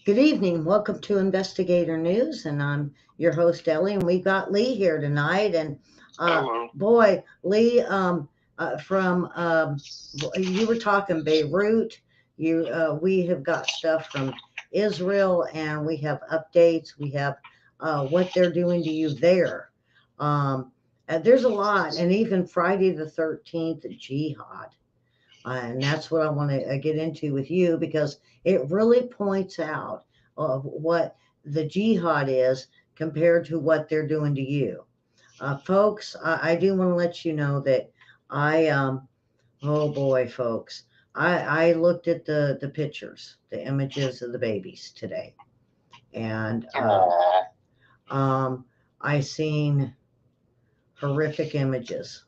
Good evening. Welcome to Investigator News, and I'm your host Ellie, and we got Lee here tonight. And Hello. boy, Lee, from you were talking Beirut. We have got stuff from Israel, and we have updates. We have what they're doing to you there. And there's a lot, and even Friday the 13th jihad. And that's what I want to get into with you because it really points out what the jihad is compared to what they're doing to you. Folks, I do want to let you know that oh boy, folks, I looked at the pictures, the images of the babies today, and Aw. I seen horrific images.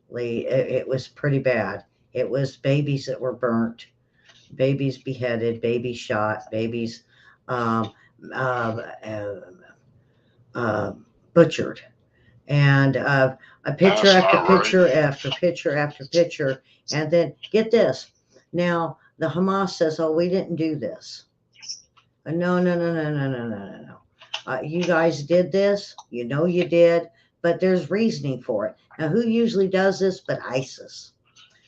Lee, it was pretty bad. It was babies that were burnt, babies beheaded, babies shot, babies um, uh, uh, uh, butchered, and a picture That's after not right. picture after picture after picture. And then get this. Now the Hamas says, "Oh, we didn't do this." No, no, no, no, no, no, no, no, no. You guys did this. You know you did, but there's reasoning for it. Now, who usually does this but ISIS?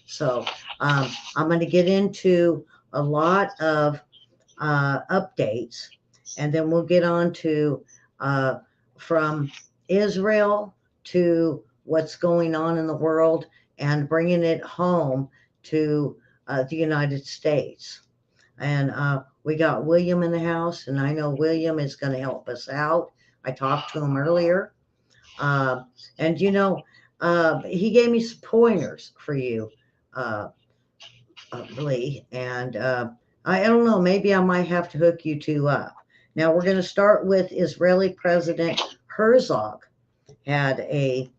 So I'm going to get into a lot of updates, and then we'll get on to uh, from Israel to what's going on in the world and bringing it home to the United States. And we got William in the house, and I know William is going to help us out. I talked to him earlier, uh, and he gave me some pointers for you, uh, Lee. And I don't know, maybe I might have to hook you two up. Now we're going to start with Israeli President Herzog had a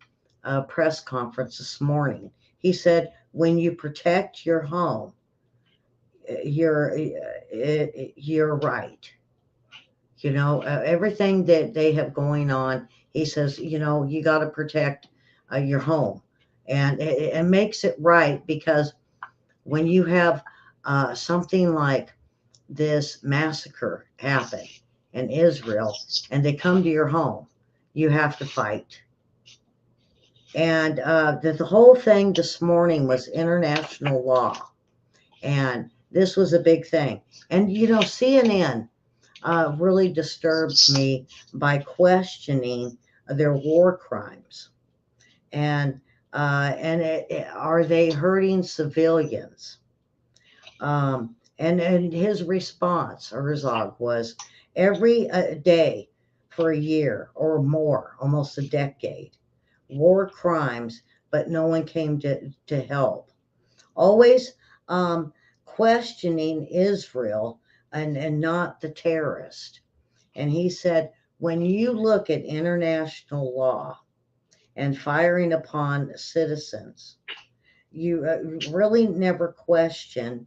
press conference this morning. He said, "When you protect your home, you're right. Everything that they have going on." He says, you got to protect your home, and it makes it right because when you have something like this massacre happen in Israel and they come to your home, you have to fight. And the whole thing this morning was international law, and this was a big thing. And CNN really disturbs me by questioning their war crimes, and are they hurting civilians? And his response, Herzog, was every day for a year or more, almost a decade, war crimes, but no one came to help. Always questioning Israel and not the terrorist. And he said, when you look at international law and firing upon citizens, you really never question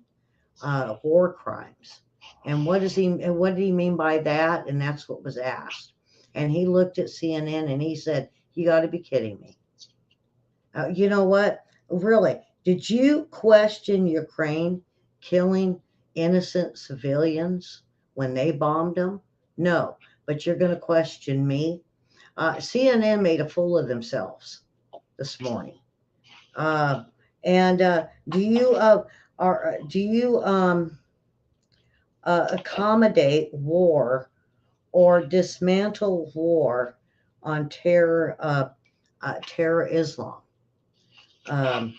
war crimes. And what did he mean by that? And that's what was asked. And he looked at CNN and he said, "You got to be kidding me." You know what? Really, did you question Ukraine killing innocent civilians when they bombed them? No, but you're going to question me. CNN made a fool of themselves this morning. Uh, and do you accommodate war or dismantle war on terror Islam? Um,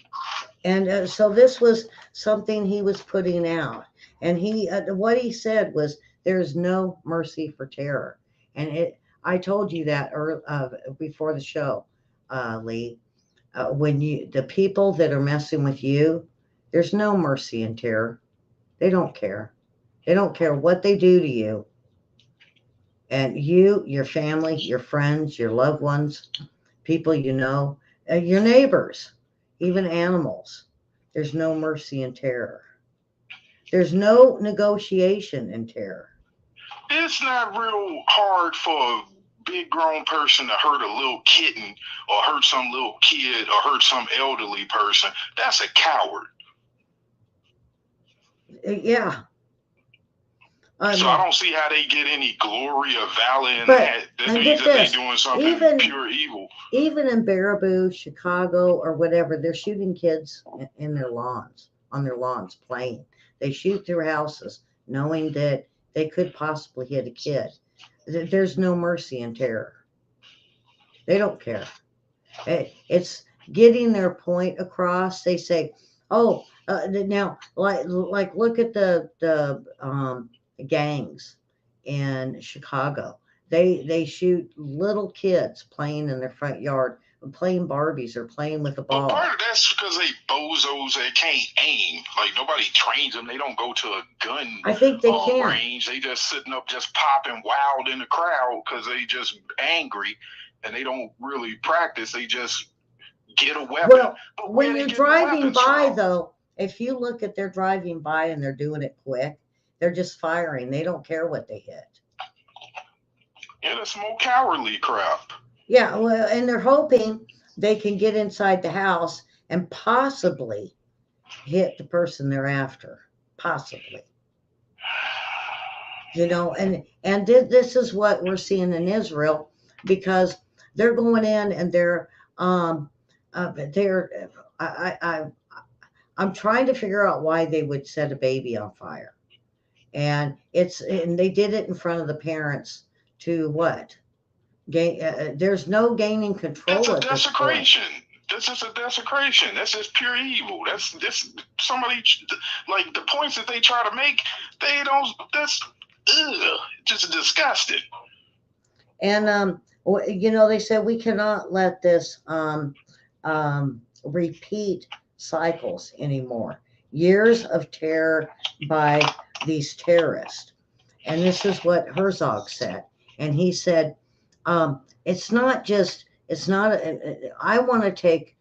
and so this was something he was putting out, and what he said was, "There's no mercy for terror." And I told you that before the show, Lee. When the people that are messing with you, there's no mercy in terror. They don't care. They don't care what they do to you. And you, your family, your friends, your loved ones, people your neighbors, even animals. There's no mercy in terror. There's no negotiation in terror. It's not real hard for a big grown person to hurt a little kitten or hurt some little kid or hurt some elderly person. That's a coward. Yeah. So I don't see how they get any glory or valor in But- that. That and means get that this, they're doing something even- pure evil. Even in Baraboo, Chicago, or whatever, they're shooting kids in their lawns, on their lawns, playing. They shoot through houses, knowing that they could possibly hit a kid. There's no mercy in terror. They don't care. It's getting their point across. They say, "Oh, now, like, look at the gangs in Chicago. They shoot little kids playing in their front yard, playing Barbies or playing with a ball." But part of that's because they bozos that can't aim. Like, nobody trains them. They don't go to a gun I think they can. range. They just sitting up, just popping wild in the crowd because they just angry and they don't really practice. They just get a weapon. Well, But when where you're they getting driving weapons by, from? though, if you look at they're driving by and they're doing it quick, they're just firing. They don't care what they hit. Yeah, that's more cowardly crap. Yeah, well, and they're hoping they can get inside the house and possibly hit the person they're after. Possibly. You know, and this is what we're seeing in Israel, because they're going in and they're I'm trying to figure out why they would set a baby on fire. And they did it in front of the parents to what? There's no gaining control That's a at this point. desecration. This is a desecration. That's just pure evil. That's this somebody like the points that they try to make. They don't. That's just disgusting. And you know, they said we cannot let this repeat cycles anymore. Years of terror by these terrorists, and this is what Herzog said. And he said, it's not just. It's not. I want to take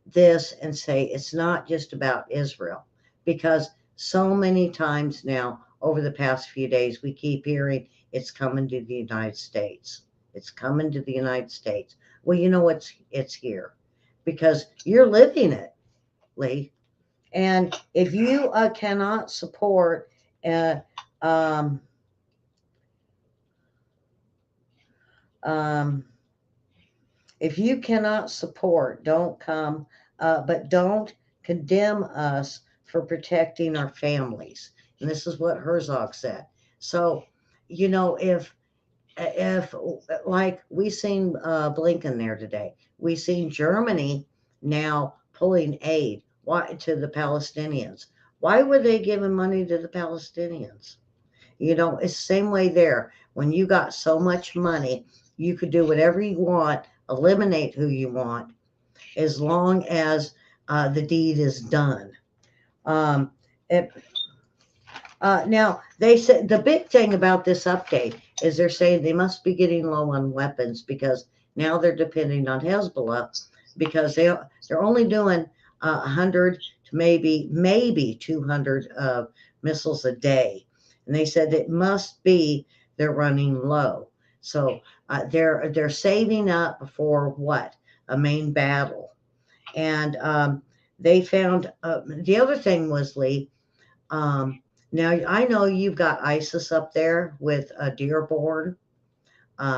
this and say it's not just about Israel, because so many times now over the past few days we keep hearing it's coming to the United States. It's coming to the United States. Well, you know it's here because you're living it, Lee. And if you cannot support if you cannot support, don't come, but don't condemn us for protecting our families. And this is what Herzog said. So, you know, if like we seen Blinken there today, we seen Germany now pulling aid to the Palestinians. Why were they giving money to the Palestinians? You know, it's the same way there. When you got so much money, you could do whatever you want, eliminate who you want, as long as the deed is done. Now, they said the big thing about this update is they're saying they must be getting low on weapons because now they're depending on Hezbollah, because they're only doing 100 to maybe 200 missiles a day. And they said it must be they're running low. So they're saving up for what? A main battle. And they found the other thing was, Lee, now I know you've got ISIS up there with Dearborn,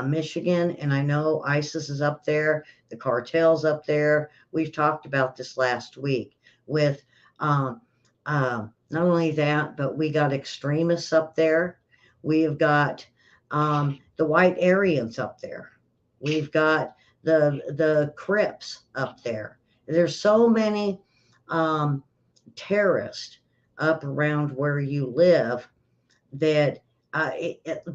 Michigan, and I know ISIS is up there, the cartel's up there. We've talked about this last week with not only that, but we got extremists up there. We've got the white Aryans up there. We've got the Crips up there. There's so many terrorists up around where you live that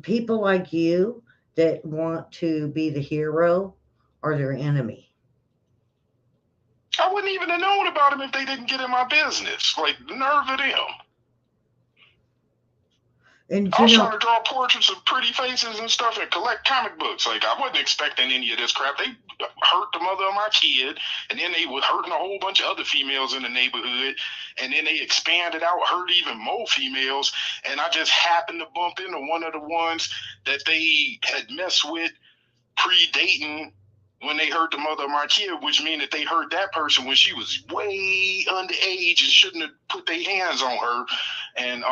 people like you that want to be the hero are their enemy. I wouldn't even have known about them if they didn't get in my business. Like, the nerve of them. And I was trying to draw portraits of pretty faces and stuff and collect comic books. Like, I wasn't expecting any of this crap. They hurt the mother of my kid, and then they were hurting a whole bunch of other females in the neighborhood, and then they expanded out, hurt even more females, and I just happened to bump into one of the ones that they had messed with predating when they hurt the mother of my kid, which means that they hurt that person when she was way underage and shouldn't have put their hands on her. And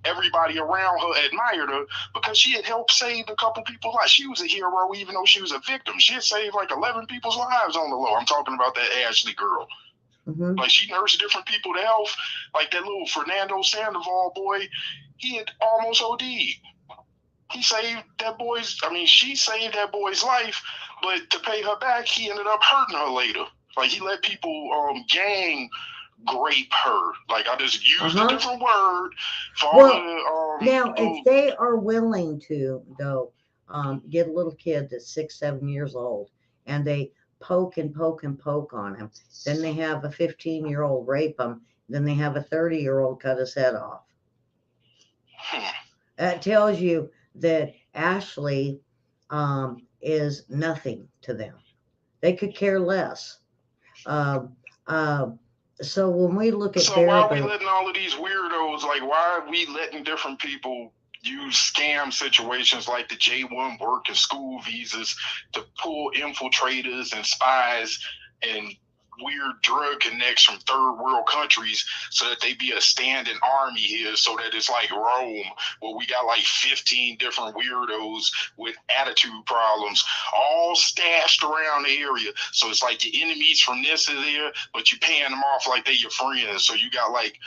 everybody around her admired her because she had helped save a couple people's lives. She was a hero, even though she was a victim. She had saved like 11 people's lives on the low. I'm talking about that Ashley girl. Mm-hmm. Like, she nursed different people to health. Like that little Fernando Sandoval boy, he had almost OD'd. He saved that boy's, I mean, she saved that boy's life, but to pay her back, he ended up hurting her later. Like, he let people gang grape her. Like, I just used a different word for well, all the now, if they are willing to, though, get a little kid that's 6, 7 years old, and they poke and poke and poke on him, then they have a 15-year-old rape him, then they have a 30-year-old cut his head off. That tells you that Ashley is nothing to them. They could care less. So when we look at so why are we letting all of these weirdos, like, why are we letting different people use scam situations like the J1 work and school visas to pull infiltrators and spies and weird drug connects from third world countries so that they be a standing army here, so that it's like Rome, where we got like 15 different weirdos with attitude problems all stashed around the area. So it's like your enemies from this and there, but you paying them off like they your friends. So you got like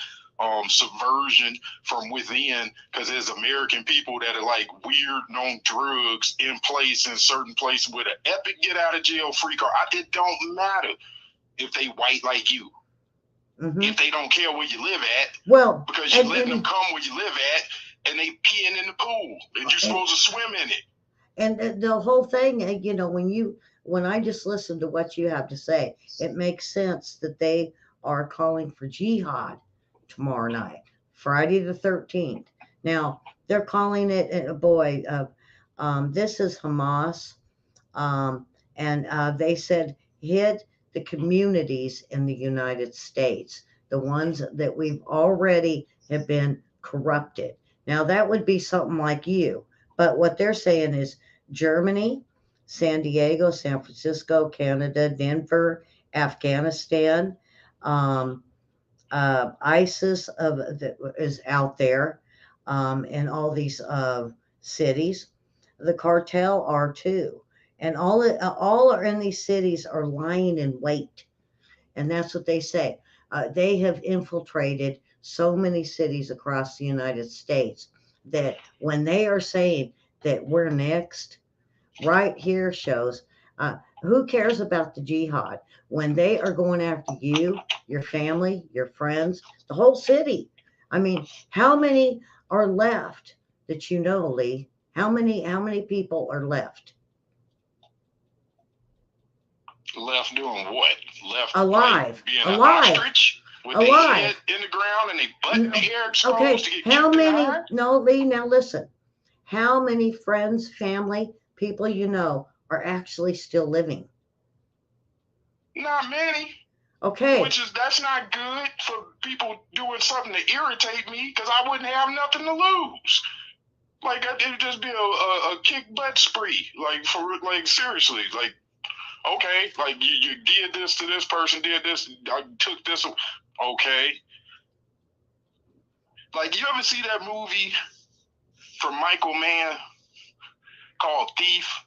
subversion from within, because there's American people that are like weird on drugs in place in certain places with an epic get out of jail free card. It don't matter if they white like you. If they don't care where you live at, well, because you're letting them come where you live at, and they peeing in the pool, and you're supposed to swim in it. And the whole thing, you know, when I just listen to what you have to say, it makes sense that they are calling for jihad tomorrow night, Friday the 13th. Now they're calling it, this is Hamas, and they said hit the communities in the United States, the ones that we've already have been corrupted. Now that would be something like you, but what they're saying is Germany, San Diego, San Francisco, Canada, Denver, Afghanistan, ISIS is out there in all these cities. The cartel are too. And all are in these cities are lying in wait. And that's what they say. They have infiltrated so many cities across the United States that when they are saying that we're next, right here shows who cares about the jihad when they are going after you, your family, your friends, the whole city. I mean, how many are left that you know, Lee? How many people are left? Left doing what? Left alive, like being alive, an ostrich with alive. their head in the ground and they butt in the air exposed Okay, to get how kicked many? behind? No, Lee. Now listen. How many friends, family, people you know are actually still living? Not many. Okay. That's not good for people doing something to irritate me, because I wouldn't have nothing to lose. Like, it would just be a kick butt spree. Like, seriously. Like, okay, like you did this to this person, did this, I took this. Okay. Like, you ever see that movie from Michael Mann called Thief?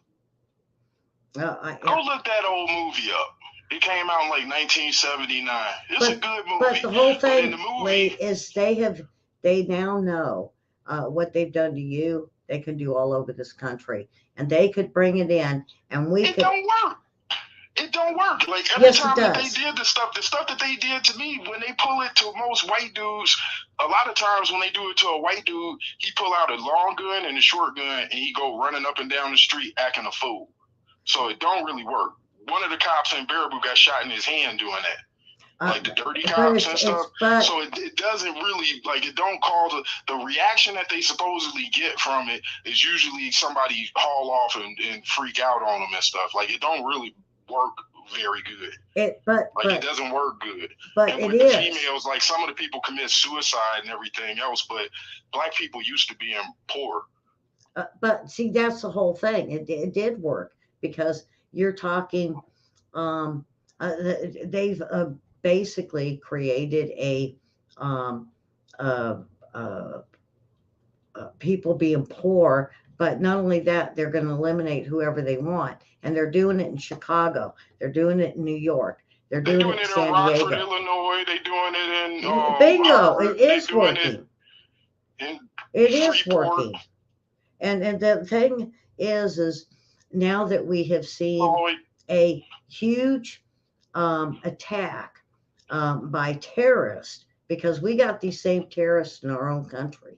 Go look that old movie up. It came out in like 1979. It's a good movie. But the whole thing, the movie, Lee, is they now know what they've done to you. They can do all over this country, and they could bring it in, and it don't work. It don't work. Like, every yes, time that they did the stuff that they did to me, when they pull it to most white dudes, a lot of times when they do it to a white dude, he pull out a long gun and a short gun, and he go running up and down the street acting a fool. So it don't really work. One of the cops in Baraboo got shot in his hand doing that. Like the dirty cops and stuff. So it doesn't really, like, it don't cause the reaction that they supposedly get from it is usually somebody haul off and freak out on them and stuff. Like, it don't really work very good. It doesn't work good. But and with the females, like, some of the people commit suicide and everything else, but black people used to being poor. But see, that's the whole thing. It did work because you're talking, um, they've basically created a um, uh, uh, people being poor. But not only that, they're going to eliminate whoever they want. And they're doing it in Chicago. They're doing it in New York. They're They're doing doing it in it in San Rockford, Diego. Illinois. They're doing it in Bingo, Harvard. it is They're doing working. it in It is Freeport. working. And the thing is now that we have seen Floyd. a huge attack by terrorists, because we got these same terrorists in our own country.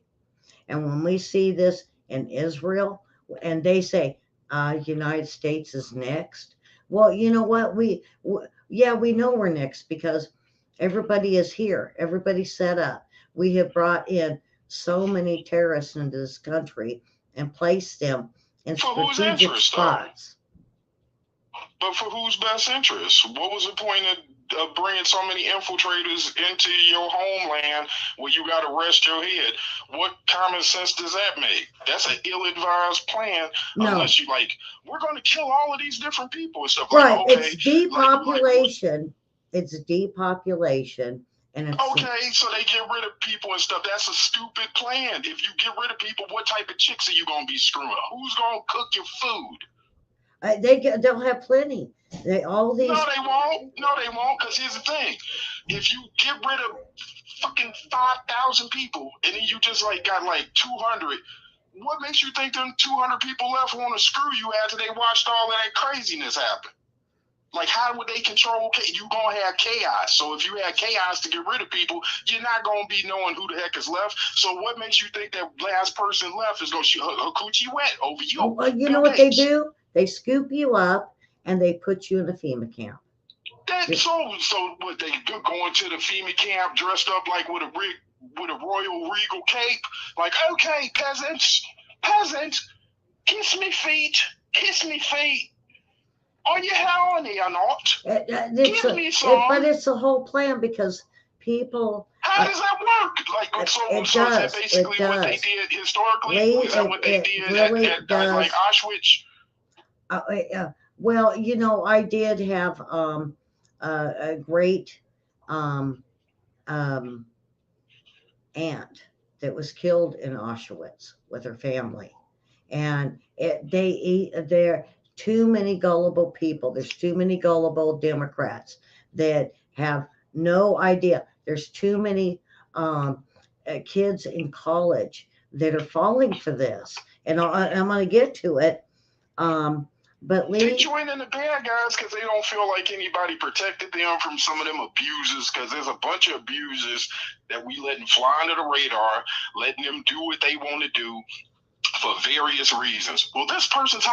And when we see this in Israel, and they say, United States is next. Well, you know what? Yeah, we know we're next because everybody is here. Everybody's set up. We have brought in so many terrorists into this country and placed them in For whose strategic interest, though? spots. But for whose best interest? What was the point of bringing so many infiltrators into your homeland where you got to rest your head? What common sense does that make? That's an ill-advised plan. No. Unless you like, we're going to kill all of these different people and stuff. Right. Like, okay, It's depopulation. It's depopulation. And it's okay, so they get rid of people and stuff. That's a stupid plan. If you get rid of people, what type of chicks are you going to be screwing? Who's going to cook your food? They'll have plenty. All these. No, they won't. No, they won't. Because here's the thing: if you get rid of fucking 5,000 people, and then you just like got like 200, what makes you think them 200 people left want to screw you after they watched all of that craziness happen? Like, how would they control? You gonna have chaos. So if you had chaos to get rid of people, you're not gonna be knowing who the heck is left. So what makes you think that last person left is gonna shoot her coochie wet over you? Well, you know what they do? They scoop you up and they put you in a FEMA camp. So what, they going to the FEMA camp dressed up like with a royal regal cape? Like, okay, peasants, kiss me feet. Are you horny or not? Give me some. But it's a whole plan because people. How does that work? Like, so is that basically what they did historically? Is that what they did really at like Auschwitz? Well, you know, I did have a great aunt that was killed in Auschwitz with her family, and they're too many gullible people. There's too many gullible Democrats that have no idea. There's too many kids in college that are falling for this, and I'm going to get to it. But they join in the bad guys because they don't feel like anybody protected them from some of them abuses, because there's a bunch of abuses that we letting fly under the radar, letting them do what they want to do for various reasons. Well, this person's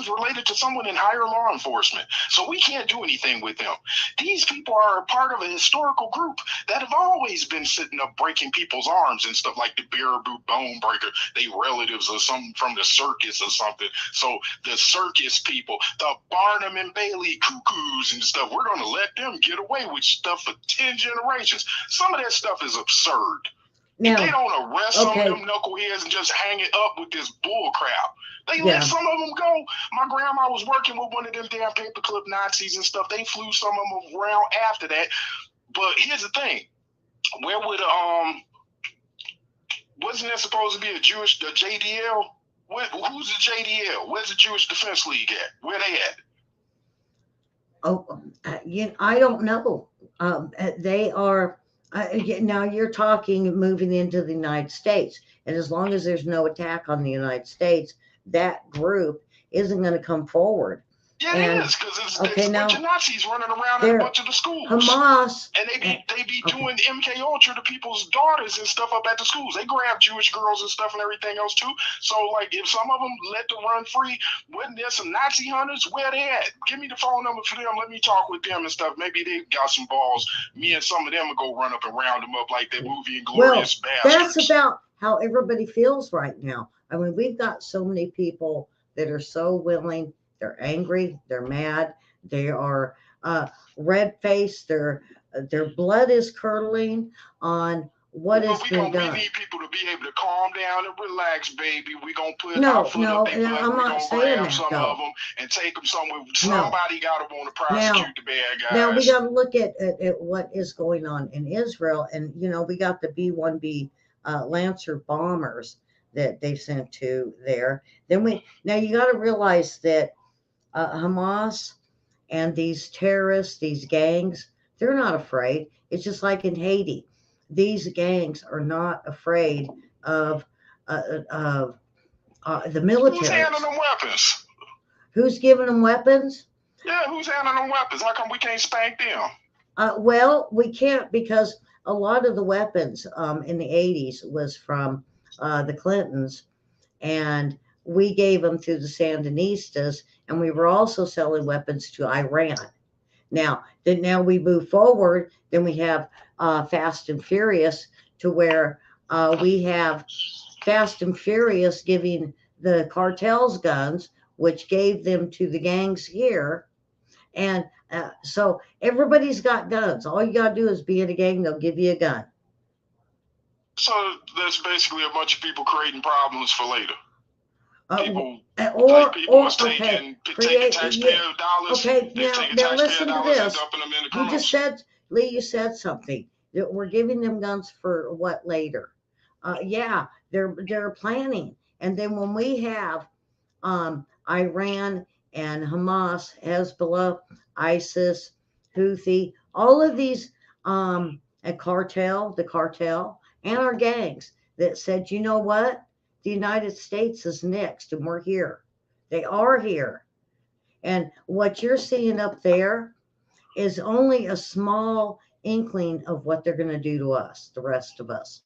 related to someone in higher law enforcement, so we can't do anything with them. These people are a part of a historical group that have always been sitting up breaking people's arms and stuff, like the Baraboo Bone Breaker. They relatives or something from the circus or something. So the circus people, the Barnum and Bailey cuckoos and stuff, we're going to let them get away with stuff for 10 generations. Some of that stuff is absurd. Now, they don't arrest some of them knuckleheads and just hang it up with this bull crap. They let some of them go. My grandma was working with one of them damn paperclip Nazis and stuff. They flew some of them around after that. But here's the thing: where would wasn't there supposed to be a JDL? Who's the JDL? Where's the Jewish Defense League at? Where they at? Oh, I don't know. They are. Now you're talking moving into the United States, and as long as there's no attack on the United States, that group isn't going to come forward. Yeah, it is, because it's a bunch of Nazis running around in a bunch of the schools. Hamas. And they be doing MK Ultra to people's daughters and stuff up at the schools. They grab Jewish girls and stuff and everything else too. So like, if some of them let them run free, wasn't there some Nazi hunters? Where they at? Give me the phone number for them. Let me talk with them and stuff. Maybe they got some balls. Me and some of them will go run up and round them up like that movie Inglourious Bastards. That's about how everybody feels right now. I mean, we've got so many people that are so willing. They're angry. They're mad. They are red-faced. Their blood is curdling on What Well, has been we done? need people to be able to calm down and relax, baby. We gonna put our No, foot up no, their and butt. I'm We not gonna saying grab that some of though. them and take them somewhere. No. Somebody gotta want to Now, prosecute the bad now we guys. got to look at what is going on in Israel, and we got the B-1B Lancer bombers that they sent to there. Now you got to realize that Hamas and these terrorists, these gangs, they're not afraid. It's just like in Haiti. These gangs are not afraid of the Who's military. handing them weapons? Who's giving them weapons? Yeah, who's handing them weapons? How come we can't spank them? Well, we can't because a lot of the weapons in the 80s was from the Clintons, and we gave them to the Sandinistas, and we were also selling weapons to Iran. Now we move forward, then we have Fast and Furious, to where we have Fast and Furious giving the cartels guns, which gave them to the gangs here. And so everybody's got guns. All you got to do is be in a gang, they'll give you a gun. So that's basically a bunch of people creating problems for later. People is taking taxpayer dollars. Okay, They're taking now taxpayer listen to dollars and this. dumping them in the You criminals. just said, Lee, you said something that we're giving them guns for what later? Yeah, they're planning, and then when we have Iran and Hamas, Hezbollah, ISIS, Houthi, all of these, the cartel, and our gangs that said, you know what? The United States is next, and we're here. They are here. And what you're seeing up there is only a small inkling of what they're going to do to us, the rest of us.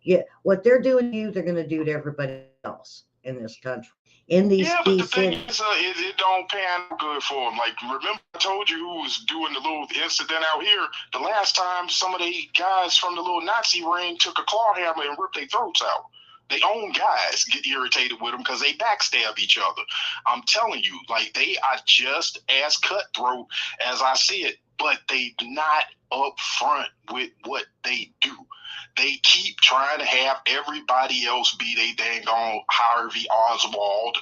Yeah, what they're doing to you, they're going to do to everybody else in this country, in these Yeah, but key the thing cities. is, it don't pan out good for them. Like, remember I told you who was doing the little incident out here? The last time some of the guys from the little Nazi ring took a claw hammer and ripped their throats out. They own guys get irritated with them because they backstab each other. I'm telling you, like, they are just as cutthroat as I see it, but they not upfront with what they do. They keep trying to have everybody else be they dang on Harvey Oswald.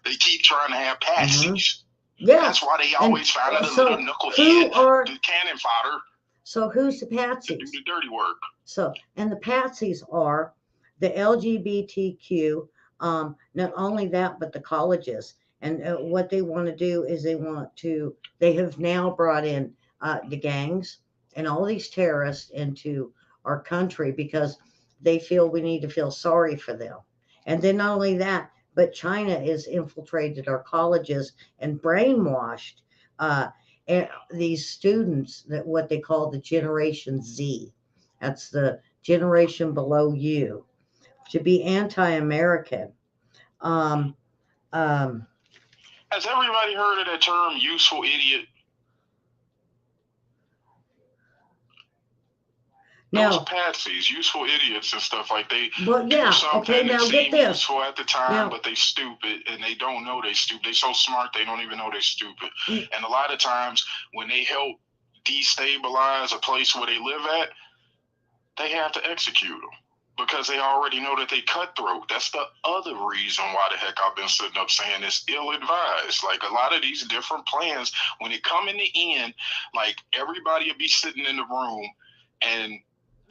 They keep trying to have patsies. Yeah. That's why they always find a little knucklehead, the cannon fodder. So who's the patsies? To do the dirty work. So, and the patsies are the LGBTQ, not only that, but the colleges. And what they want to do is they have now brought in the gangs and all these terrorists into our country because they feel we need to feel sorry for them. And then not only that, but China has infiltrated our colleges and brainwashed these students, that what they call the Generation Z. That's the generation below you, to be anti-American. Has everybody heard of that term, useful idiot? Those patsies, useful idiots and stuff, like they do something that seems useful at the time, but they stupid and they don't know they stupid. They so smart they don't even know they stupid. And a lot of times when they help destabilize a place where they live at, they have to execute them because they already know that they cutthroat. That's the other reason why the heck I've been sitting up saying it's ill-advised. Like, a lot of these different plans, when it come in the end, like, everybody will be sitting in the room and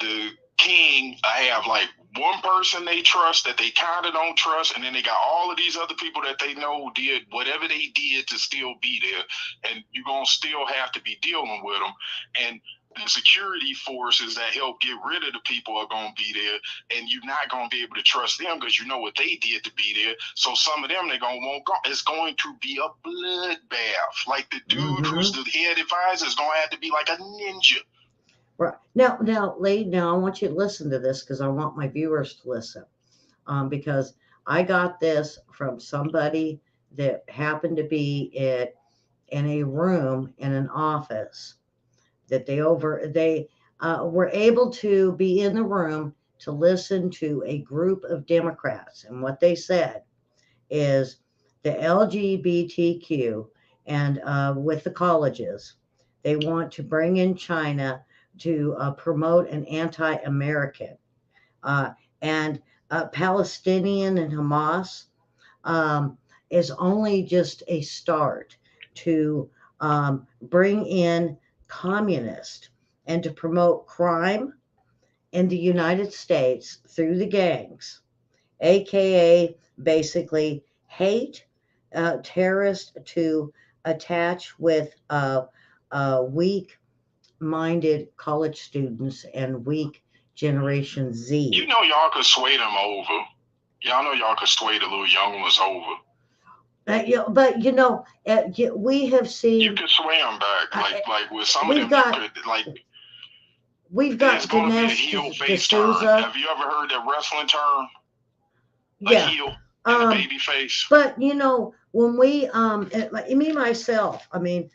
the king have like one person they trust that they kind of don't trust, and then they got all of these other people that they know did whatever they did to still be there, and you're going to still have to be dealing with them. And the security forces that help get rid of the people are going to be there, and you're not going to be able to trust them because you know what they did to be there. So some of them, they're going to want go. It's going to be a bloodbath. Like, the dude who's the head advisor is going to have to be like a ninja. Right. Now, Lee, I want you to listen to this because I want my viewers to listen. Because I got this from somebody that happened to be in a room in an office that they were able to be in the room to listen to a group of Democrats. And what they said is the LGBTQ and with the colleges, they want to bring in China promote an anti-American, and Palestinian and Hamas is only just a start to bring in communists and to promote crime in the United States through the gangs, aka basically hate, terrorists to attach with weak minded college students and weak Generation Z. You know, y'all could sway them over. Y'all know y'all could sway the little young ones over. But we have seen. You could sway them back, like with some of them. We've got Dinesh D'Souza. Have you ever heard that wrestling term? Yeah. A heel and a baby face. But when we me myself, I mean,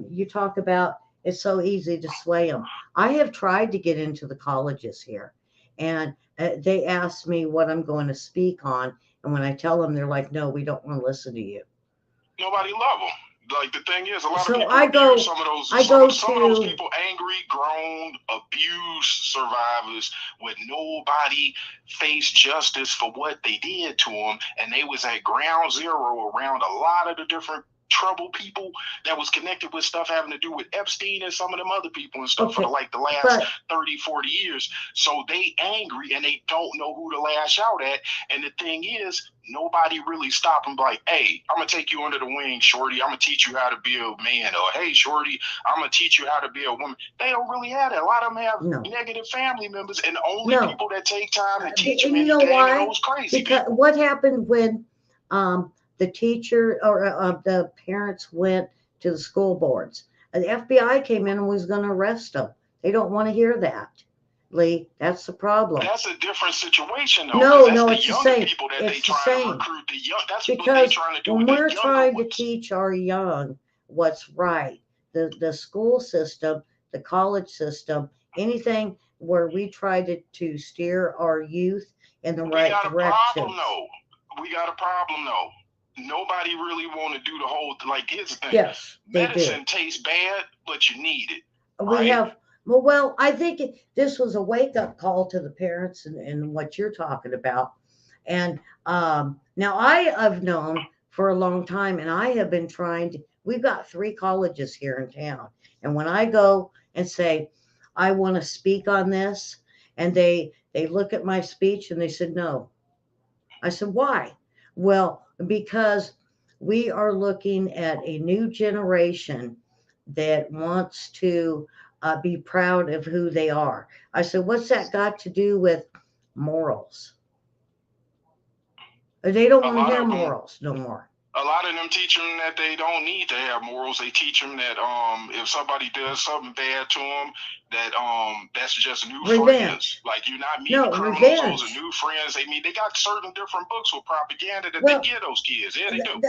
you talk about it's so easy to sway them. I have tried to get into the colleges here, and they ask me what I'm going to speak on, and when I tell them, they're like, "No, we don't want to listen to you." Nobody love them. Like the thing is, a lot So of people I go. some of those people, angry, grown, abuse survivors with nobody face justice for what they did to them, and they was at ground zero around a lot of the different trouble people that was connected with stuff having to do with Epstein and some of them other people and stuff for the last 30, 40 years. So they angry and they don't know who to lash out at. And the thing is, nobody really stop them like, hey, I'm going to take you under the wing, shorty. I'm going to teach you how to be a man. Or, hey, shorty, I'm going to teach you how to be a woman. They don't really have that. A lot of them have negative family members, and only people that take time to teach them anything are those crazy people. What happened when the teacher or the parents went to the school boards? The FBI came in and was going to arrest them. They don't want to hear that. Lee, that's the problem. That's a different situation, though. No, it's the same. People that it's they the same. To recruit the young. That's because what they're trying to do when with we're trying ones. to teach our young what's right, the school system, the college system, anything where we try to steer our youth in the right direction. We got a problem, though. Nobody really want to do the whole, like, here's the thing. Yes, medicine tastes bad, but you need it. We have, well, I think this was a wake-up call to the parents and what you're talking about. And now I have known for a long time, and I have been trying to, we've got 3 colleges here in town. And when I go and say, I want to speak on this, and they look at my speech and they said, no. I said, why? Well, because we are looking at a new generation that wants to be proud of who they are. I said, what's that got to do with morals? They don't want to hear morals no more. A lot of them teach them that they don't need to have morals. They teach them that if somebody does something bad to them, that that's just new friends. Like, you're not meeting criminals; those are new friends. They got certain different books with propaganda that they give those kids. Yeah, they do.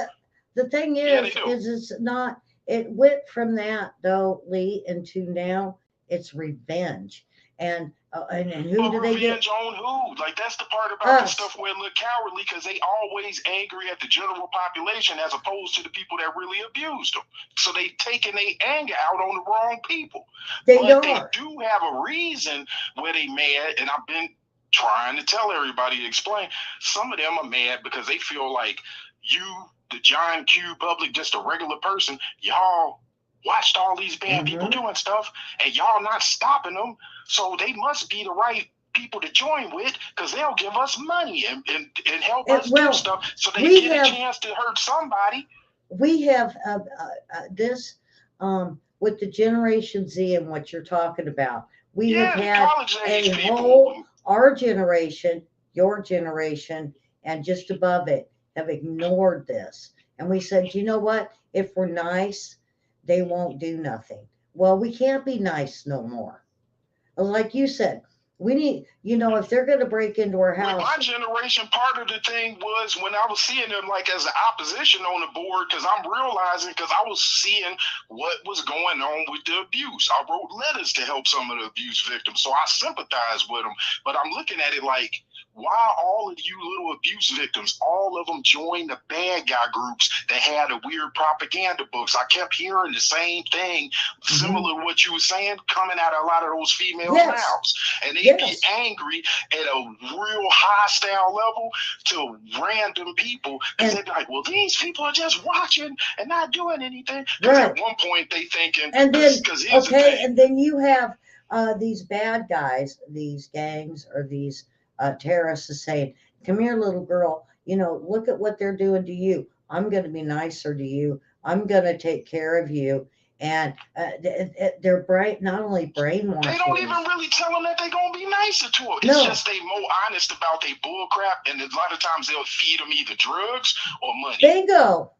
The thing is it's not. It went from that though, Lee, into now it's revenge. And who do they get? Revenge on who? Like, that's the part about this stuff where it look cowardly, because they always angry at the general population as opposed to the people that really abused them. So they taking their anger out on the wrong people. They do have a reason where they mad, and I've been trying to tell everybody to explain. Some of them are mad because they feel like you, the John Q. public, just a regular person, y'all watched all these bad people doing stuff, and y'all not stopping them. So they must be the right people to join with, because they'll give us money and help us do stuff, so they get a chance to hurt somebody. We have this with the Generation Z and what you're talking about. We have had a whole, our generation, your generation, and just above it have ignored this. And we said, you know what? If we're nice, they won't do nothing. Well, we can't be nice no more. Like you said, we need, if they're going to break into our house. With my generation, part of the thing was when I was seeing them like as an opposition on the board, because I'm realizing, because I was seeing what was going on with the abuse. I wrote letters to help some of the abuse victims, so I sympathize with them. But I'm looking at it like, why all of you little abuse victims, all of them joined the bad guy groups that had the weird propaganda books. I kept hearing the same thing, similar to what you were saying, coming out of a lot of those females' mouths. And they'd be angry at a real hostile level to random people, because they'd be like, well, these people are just watching and not doing anything. Because at one point they thinking, and then, okay, and then you have these bad guys, these gangs or these terrorists is saying, come here, little girl, you know, look at what they're doing to you. I'm going to be nicer to you. I'm going to take care of you. And they're not only brainwashing. They don't even really tell them that they're going to be nicer to them. It's just they more honest about their bull crap. And a lot of times they'll feed them either drugs or money. Bingo.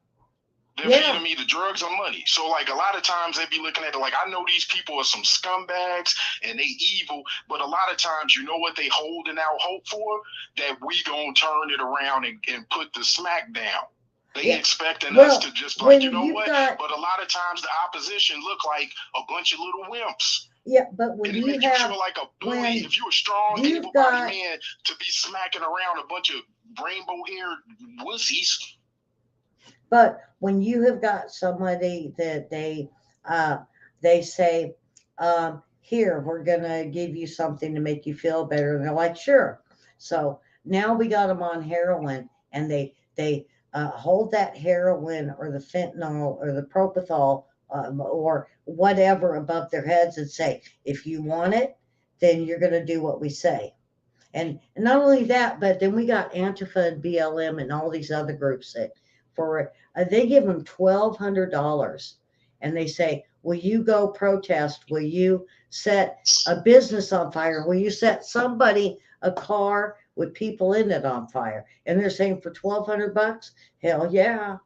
They'll feed them either drugs or money. So, like, a lot of times they be looking at it like, I know these people are some scumbags and they evil, but a lot of times, you know what they holding out hope for? That we gonna turn it around and put the smack down. They expecting us to just like, you know what? But a lot of times the opposition look like a bunch of little wimps. Yeah, but when you feel like a bully, if you're a strong, able-bodied man, to be smacking around a bunch of rainbow-haired wussies. But when you have got somebody that they say, here, we're going to give you something to make you feel better. And they're like, sure. So now we got them on heroin, and they hold that heroin or the fentanyl or the propofol or whatever above their heads and say, if you want it, then you're going to do what we say. And not only that, but then we got Antifa and BLM and all these other groups that they give them $1,200 and they say, will you go protest? Will you set a business on fire? Will you set a car with people in it on fire? And they're saying for $1,200? Hell yeah.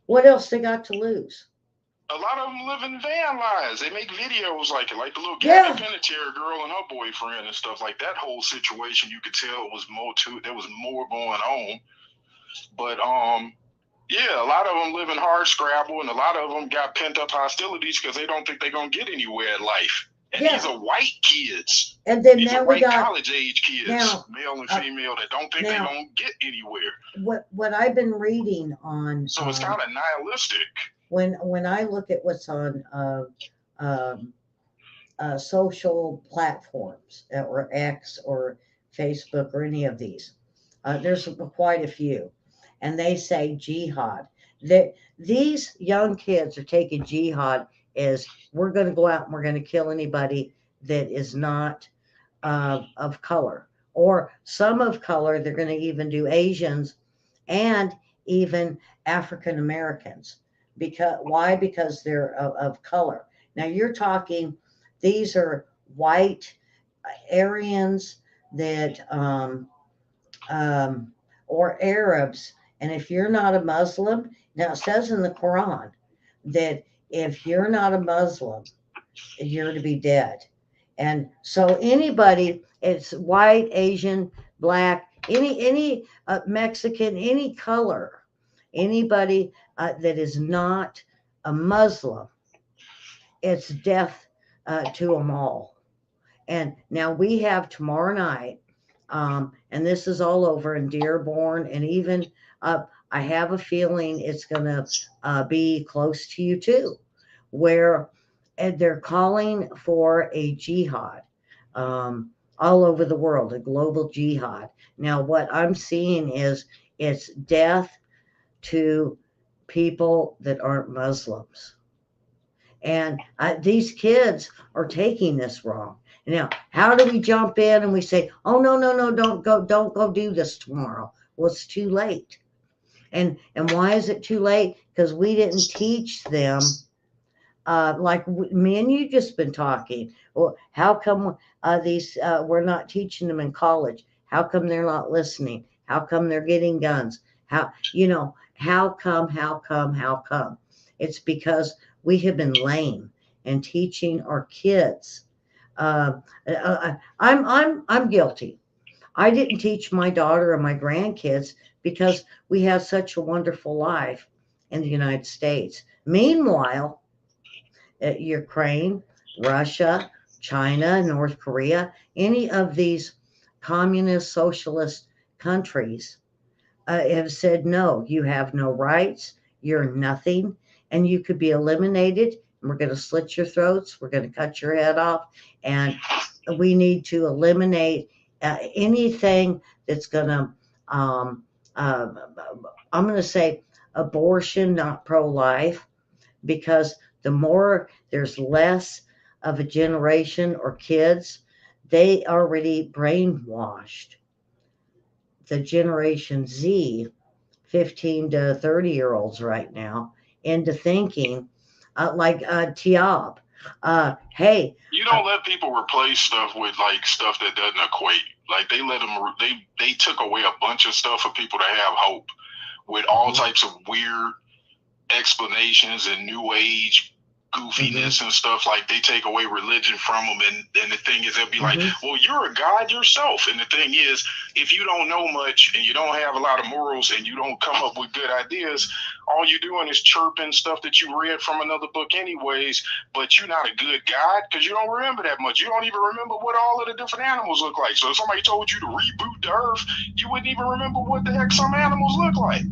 What else they got to lose? A lot of them live in van lives. They make videos like it, like the little Gabby Penitentiary girl and her boyfriend and stuff like that. Whole situation, you could tell was more to it. There was more going on. But yeah, a lot of them live in hard scrabble, and a lot of them got pent up hostilities because they don't think they're gonna get anywhere in life. And these are white kids. And then these now are we white got college age kids, male and female, that don't think they're gonna get anywhere. What I've been reading on, so it's kind of nihilistic. When I look at what's on social platforms or X or Facebook or any of these, there's quite a few, and they say jihad. These young kids are taking jihad as we're going to go out and we're going to kill anybody that is not of color, or some of color. They're going to even do Asians and even African Americans. Because they're of color. Now you're talking, these are white Aryans that or Arabs. And if you're not a Muslim, now it says in the Quran that if you're not a Muslim, you're to be dead. And so anybody, it's white, Asian, black, any Mexican, any color, anybody that is not a Muslim, it's death to them all. And now we have tomorrow night, and this is all over in Dearborn, and even I have a feeling it's going to be close to you too, where they're calling for a jihad all over the world, a global jihad. Now, what I'm seeing is it's death to people that aren't Muslims. And these kids are taking this wrong. Now, how do we jump in and we say, oh, no, don't go do this tomorrow? Well, it's too late. And why is it too late? Because we didn't teach them, like me and you just been talking. Well, how come we're not teaching them in college? How come they're not listening? How come they're getting guns? How come? It's because we have been lame and teaching our kids. I'm guilty. I didn't teach my daughter or my grandkids because we have such a wonderful life in the United States. Meanwhile, Ukraine, Russia, China, North Korea, any of these communist socialist countries have said, no, you have no rights, you're nothing, and you could be eliminated. And we're going to slit your throats, we're going to cut your head off, and we need to eliminate anything that's going to, uh, I'm going to say abortion, not pro-life, because the more there's less of a generation or kids, they already brainwashed the Generation Z, 15 to 30-year-olds right now, into thinking Tiab. Hey, You don't let people replace stuff with like stuff that doesn't equate. Like they let them. They took away a bunch of stuff for people to have hope with all types of weird explanations and new age goofiness and stuff. Like they take away religion from them, and the thing is, they'll be like, well, you're a god yourself. And the thing is, if you don't know much and you don't have a lot of morals and you don't come up with good ideas, all you're doing is chirping stuff that you read from another book anyways, but you're not a good god because you don't remember that much. You don't even remember what all of the different animals look like. So if somebody told you to reboot the earth, you wouldn't even remember what the heck some animals look like.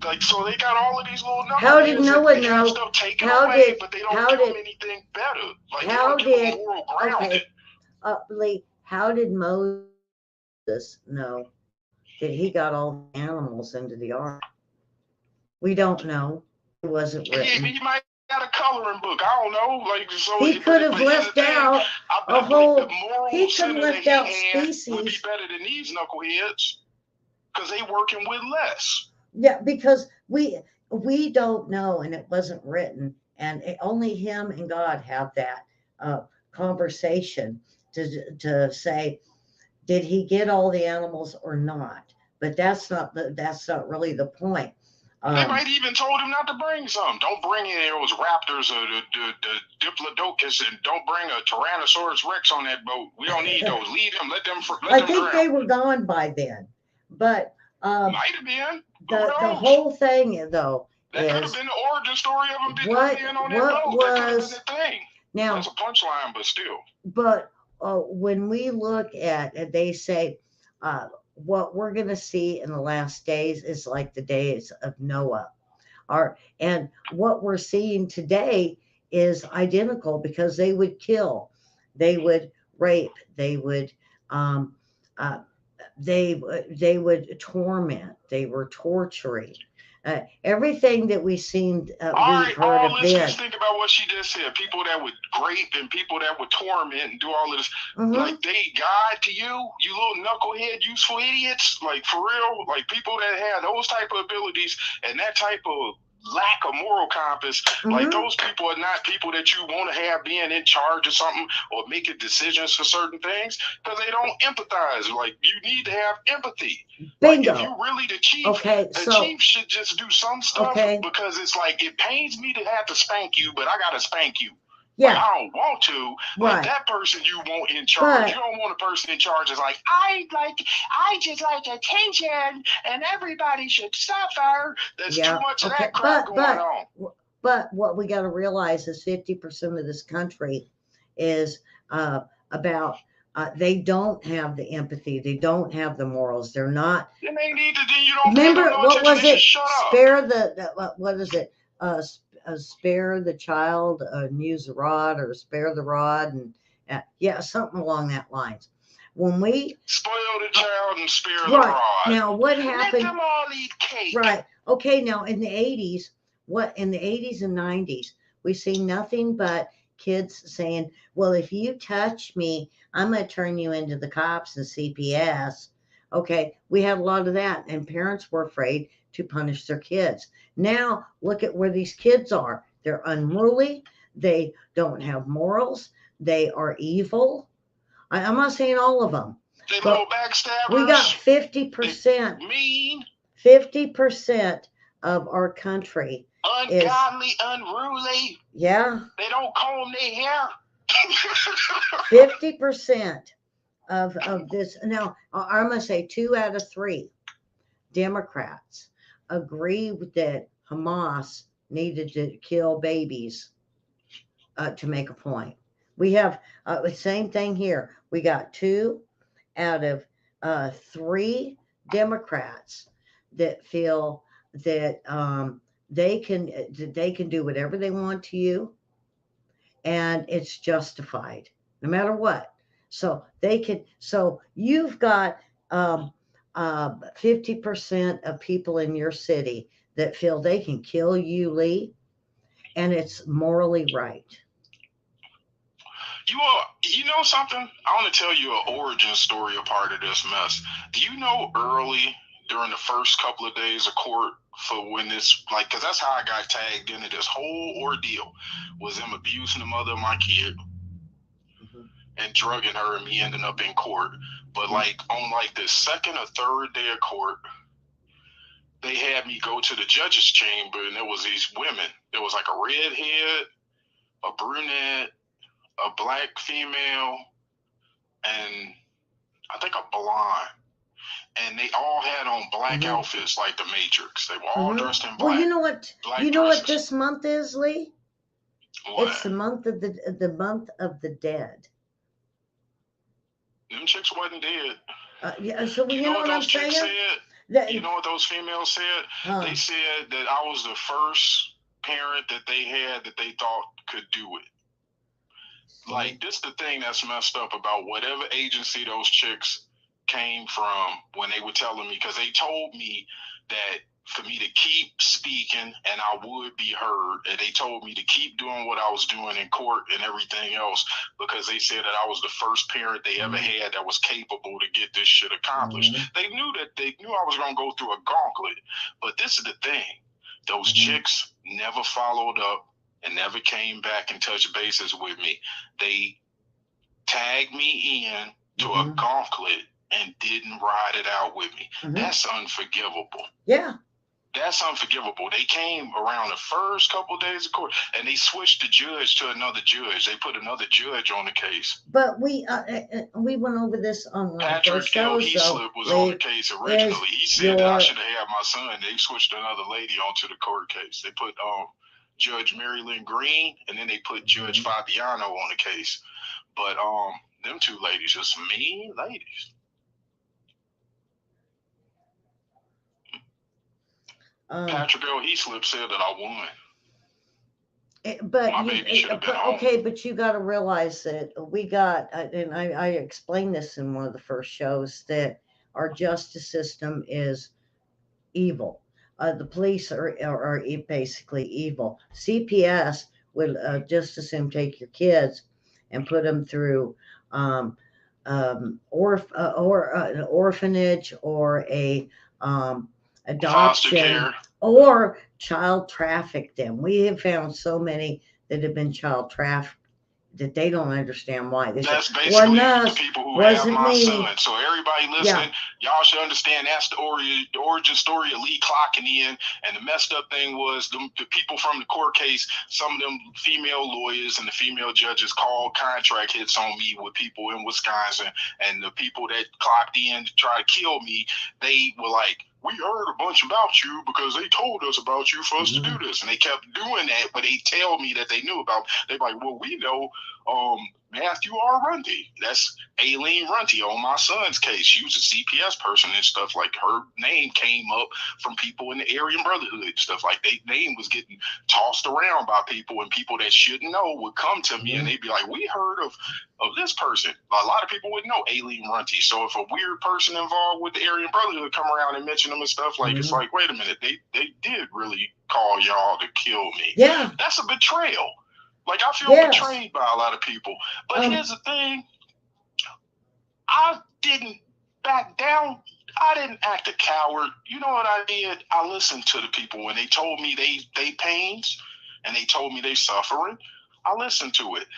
Like, so they got all of these little numbers. How did no one know? Stuff taken away, but they don't give them anything better. Like, how they don't give them moral grounding. Lee, how did Moses know that he got all the animals into the ark? We don't know. It wasn't written. He might have a coloring book. I don't know. Like, so he could have left out a whole. He could have left out species. Would be better than these knuckleheads because they working with less. Yeah, because we don't know, and it wasn't written, and only him and God have that conversation to say, did he get all the animals or not? But that's not really the point. They might even told him not to bring some. Don't bring any of those raptors or the diplodocus, and don't bring a Tyrannosaurus Rex on that boat. We don't need those. Leave them. Let them. I think they were gone by then, but might have been. The whole thing, though, that could have been the origin story of them being on that boat. That could have been the thing. Now, that's a punchline, but still. But when we look at, they say, what we're going to see in the last days is like the days of Noah. And what we're seeing today is identical because they would kill, they would rape, they would they would torment, they were torturing. Everything that we've seen, we've heard of then. Let's think about what she just said. People that would rape and people that would torment and do all of this. Like, they God to you, you little knucklehead, useful idiots. Like, for real, like people that have those type of abilities and that type of lack of moral compass, like those people are not people that you want to have being in charge of something or making decisions for certain things because they don't empathize. Like, you need to have empathy. Bingo. Like, if you really the chief, chief should just do some stuff because it's like, it pains me to have to spank you, but I gotta spank you. Yeah, like, I don't want to, but that person you want in charge. You don't want a person in charge that's like, I just like attention and everybody should suffer. There's too much of that crap going on. But what we got to realize is 50% of this country is about, they don't have the empathy. They don't have the morals. They're not. Then they need to, then you don't remember, what was it? Spare what is it? Spare the child and use the rod, or spare the rod, and something along that lines. When we spoil the child and spare the rod. Now, what happened? Let them all eat cake. Right. Okay. Now, in the 80s, and 90s, we see nothing but kids saying, "Well, if you touch me, I'm going to turn you into the cops and CPS." Okay, we had a lot of that, and parents were afraid to punish their kids. Now, look at where these kids are. They're unruly. They don't have morals. They are evil. I'm not saying all of them. They little backstabbers. We got 50%. Mean. 50% of our country. Ungodly, unruly. Yeah. They don't comb their hair. 50% of this. Now, I'm going to say 2 out of 3 Democrats agree that Hamas needed to kill babies to make a point. We have the same thing here. We got 2 out of three Democrats that feel that they can do whatever they want to you, and it's justified, no matter what. So they can. So you've got 50% of people in your city that feel they can kill you, Lee, and it's morally right. You know something? I want to tell you an origin story, a part of this mess. Do you know early during the first couple of days of court for when this, like, because that's how I got tagged into this whole ordeal, was them abusing the mother of my kid Mhm. and drugging her, and me ending up in court. But like on like the second or third day of court, they had me go to the judge's chamber, and there was these women. There was like a redhead, a brunette, a black female, and I think a blonde. And they all had on black Mhm. outfits like the Matrix. They were all Mhm. dressed in Well, black. you know what? Black You know what dresses. this month is, Lee? What? It's the month of the dead. Them chicks wasn't dead. Yeah. So You you know know what what I'm those chicks saying? said? That, You know what those females said? They said that I was the first parent that they had that they thought could do it. Like, this the thing that's messed up about whatever agency those chicks came from when they were telling me, because they told me that for me to keep speaking and I would be heard, and they told me to keep doing what I was doing in court and everything else, because they said that I was the first parent they ever had that was capable to get this shit accomplished. They knew I was going to go through a gauntlet. But this is the thing, those chicks never followed up and never came back and touched bases with me. They tagged me in to a gauntlet and didn't ride it out with me. That's unforgivable. Yeah. That's unforgivable. They came around the first couple of days of court, and they switched the judge to another judge. They put another judge on the case. But we went over this on one of the first Patrick L. shows. Heaslip was on the case originally. He said that I should have had my son. They switched another lady onto the court case. They put Judge Marilyn Green, and then they put Judge Fabiano on the case. But them two ladies, just mean ladies. Patrick L. Heaslip said that I won. But my baby should have been home. okay, but you got to realize that we got, and I explained this in one of the first shows, that our justice system is evil. The police are basically evil. CPS would just as soon take your kids and put them through an orphanage or a adoption or child traffic them. We have found so many that have been child trafficked that they don't understand why. That's basically the people who have my son. So everybody listening, y'all should understand that's the origin story of Lee clocking in. And the messed up thing was the people from the court case, some of them female lawyers and the female judges called contract hits on me with people in Wisconsin. And the people that clocked in to try to kill me, they were like, we heard a bunch about you because they told us about you for us to do this. And they kept doing that, but they tell me that they knew about. They're like, well, we know Matthew R. Runty. That's Aileen Runty on my son's case. She was a CPS person and stuff. Like, her name came up from people in the Aryan Brotherhood and stuff. Like, their name was getting tossed around by people, and people that shouldn't know would come to me and they'd be like, we heard of this person. A lot of people wouldn't know Aileen Runty. So if a weird person involved with the Aryan Brotherhood come around and mention them and stuff, like, it's like, wait a minute, they did really call y'all to kill me. Yeah. That's a betrayal. Like, I feel betrayed by a lot of people. But here's the thing. I didn't back down. I didn't act a coward. You know what I did? I listened to the people when they told me they pains and they told me they suffering. I listened to it.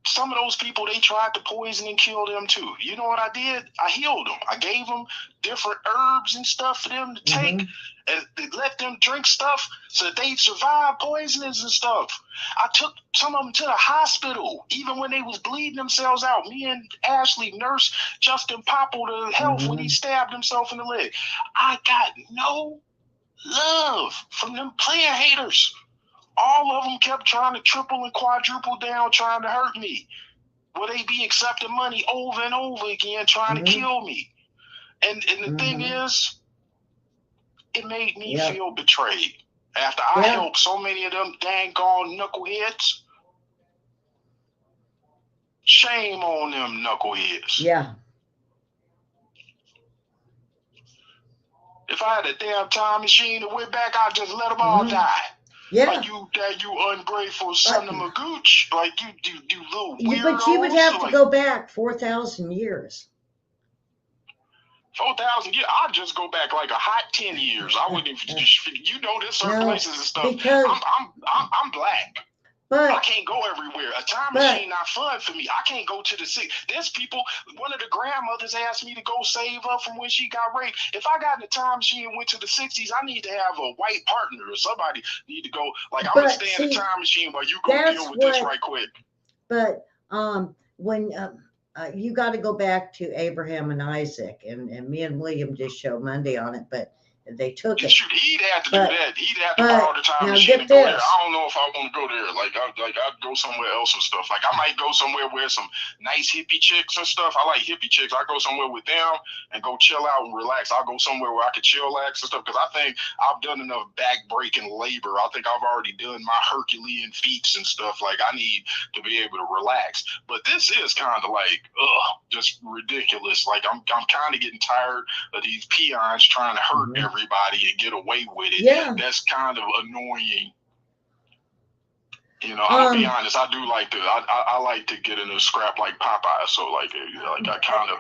Some of those people, they tried to poison and kill them too. You know what I did? I healed them. I gave them different herbs and stuff for them to take, and let them drink stuff so that they'd survive poisonings and stuff. I took some of them to the hospital, even when they was bleeding themselves out. Me and Ashley nursed Justin Popple to health when he stabbed himself in the leg. I got no love from them player haters. All of them kept trying to triple and quadruple down, trying to hurt me. Will they be accepting money over and over again, trying to kill me? And the thing Mhm. is, it made me Yep. feel betrayed. After I Yeah. helped so many of them dang gone knuckleheads, shame on them knuckleheads. Yeah. If I had a damn time machine that went back, I'd just let them all Mhm. die. Yeah. Like you ungrateful son of a gooch. Like you little weirdos. But you would have to like, go back 4,000 years. 4,000 years. I'd just go back like a hot 10 years. I wouldn't even, there's certain No, places and stuff. because I'm black. I but can't go everywhere. A time But- machine not fun for me. I can't go to the city. There's people. One of the grandmothers asked me to go save her from when she got raped. If I got in a time machine and went to the 60s, I need to have a white partner or somebody need to go. Like I'm gonna But stay in the see, time machine while you go that's deal with this what- right quick. but when you got to go back to Abraham and Isaac, and me and William just showed Monday on it, but they took it. He'd have to But- do that. He'd have to but borrow the time now machine get and go there. this. I don't know if I want to go there. I'd go somewhere else and stuff. Like I might go somewhere where some nice hippie chicks and stuff. I like hippie chicks. I go somewhere with them and go chill out and relax. I'll go somewhere where I could chillax and stuff because I think I've done enough back-breaking labor. I think I've already done my Herculean feats and stuff. Like I need to be able to relax. But this is kind of like, just ridiculous. Like I'm kind of getting tired of these peons trying to hurt Mhm. everybody and get away with it. Yeah. That's kind of annoying. You know, I'll be honest. I do like to. I like to get in a scrap like Popeye. So like I kind of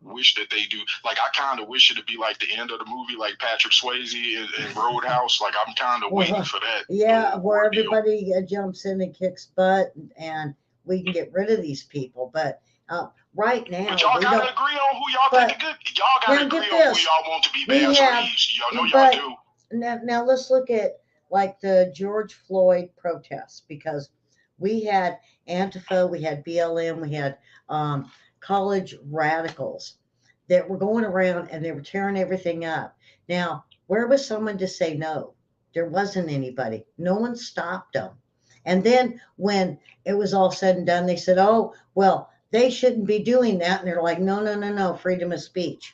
wish that they do. Like I kind of wish it'd be like the end of the movie, like Patrick Swayze in Roadhouse. Like I'm kind of waiting for that. Yeah, where ordeal. everybody jumps in and kicks butt, and we can get rid of these people. But right now, But y'all we gotta don't. agree on who y'all but- think the good. Y'all gotta now agree get on this. who y'all want to be We bad have- police. Y'all know but- y'all do. Now let's look at like the George Floyd protests, because we had Antifa, we had BLM, we had college radicals that were going around and they were tearing everything up. Now, where was someone to say no? There wasn't anybody. No one stopped them. And then when it was all said and done, they said, oh, well, they shouldn't be doing that. And they're like, no, freedom of speech.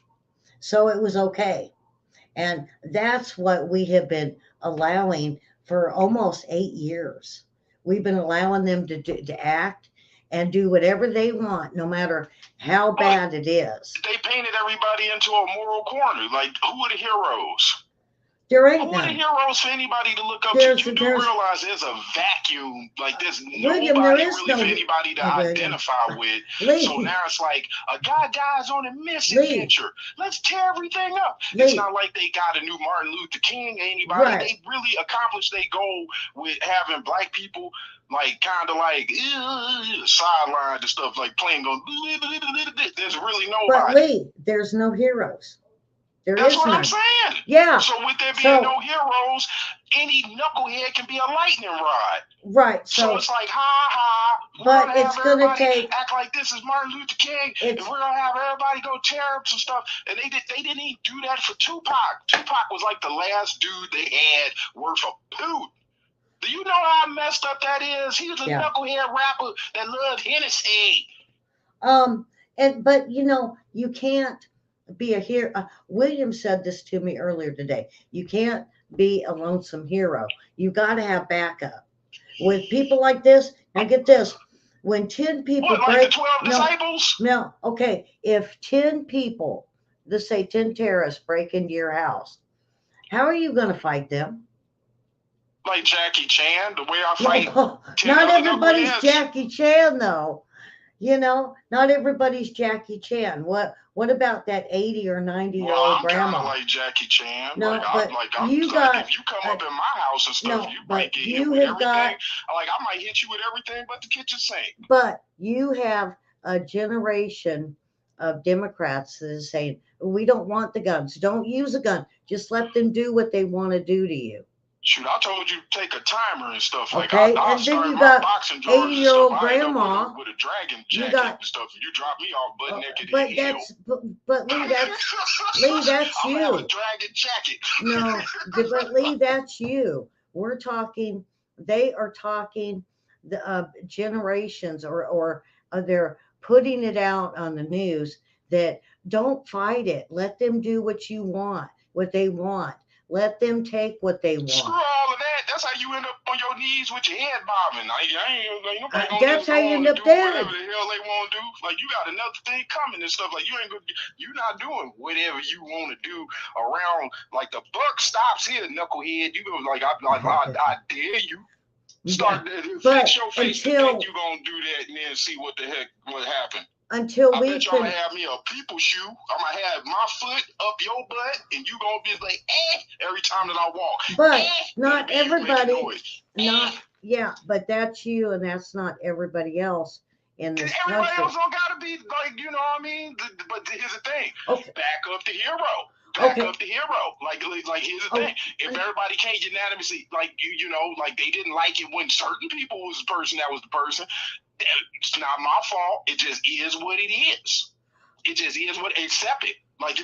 So it was okay. And that's what we have been allowing for almost 8 years. We've been allowing them to act and do whatever they want, no matter how bad it is. They painted everybody into a moral corner. Like, who are the heroes? There Who ain't are the none. heroes for anybody to look up There's- to? You do there's- realize there's a vacuum. Like, there's William, nobody there is really no- for anybody to William. identify with. Lee, So now it's like a guy dies on a misadventure. Let's tear everything up. It's Lee. not like they got a new Martin Luther King or anybody. Right. They really accomplished their goal with having black people like kind of like sidelined and stuff, like playing on. There's really but nobody. Lee, there's no heroes. There That's is what none. I'm saying. Yeah, So with there being So- no heroes, any knucklehead can be a lightning rod. right. So So it's like, ha, we're But gonna have it's gonna everybody take- act like this is Martin Luther King, and it's we're gonna have everybody go tear up some stuff. And they didn't even do that for Tupac. Tupac was like the last dude they had worth a poot. Do you know how messed up that is? He was a Yeah. knucklehead rapper that loved Hennessy. but you can't be a hero. William said this to me earlier today. You can't be a lonesome hero. You got to have backup. With people like this, now get this: when 10 people What, like break, the 12 disciples? no, okay, if 10 people, let's say 10 terrorists break into your house, how are you going to fight them? Like Jackie Chan, the way I fight. No, 10 not other everybody's knuckleheads? Jackie Chan, though. Not everybody's Jackie Chan. What about that 80 or 90-year-old Well, I'm kind grandma? of like Jackie Chan. No, like, but I'm you like, got- if you come up in my house and stuff, no, you but might get hit you with have everything. got- Like, I might hit you with everything but the kitchen sink. But you have a generation of Democrats that is saying, we don't want the guns. Don't use a gun. Just let them do what they want to do to you. Shoot, I told you take a timer and stuff. Like, Okay, I and then started you my got boxing drawers and 80-year-old stuff. I end up grandma. with a dragon You jacket got- and stuff. And you drop me off butt naked But in hell. but Lee, that's I'm gonna have a you. dragon jacket. No, but Lee, that's you. We're talking. They are talking the generations, or they're putting it out on the news that Don't fight it. Let them do what they want. Let them take what they Screw want. all of that. That's how you end up on your knees with your head bobbing. Ain't nobody gonna That's just how go you on end and up do whatever dead. the hell they want to do. Like you got another thing coming and stuff. Like you're not doing whatever you want to do around. Like the buck stops here, knucklehead. You go I dare you. Start But fix your face to until think you gonna do that and then see what the heck what happened. until I we bet y'all can. gonna have me a people shoe. I'm gonna have my foot up your butt, and you gonna be like, every time that I walk. But not That'll be you making everybody. noise. Not yeah, but that's you, and that's not everybody else in this Everybody country. else don't gotta be like, you know what I mean? But here's the thing. Okay. Back up the hero. Back Okay. up the hero. Like here's the thing. If everybody can't unanimously, like you know, like they didn't like it when certain people was the person that was the person, it's not my fault. It just is what it is. It just is what. Accept it. Like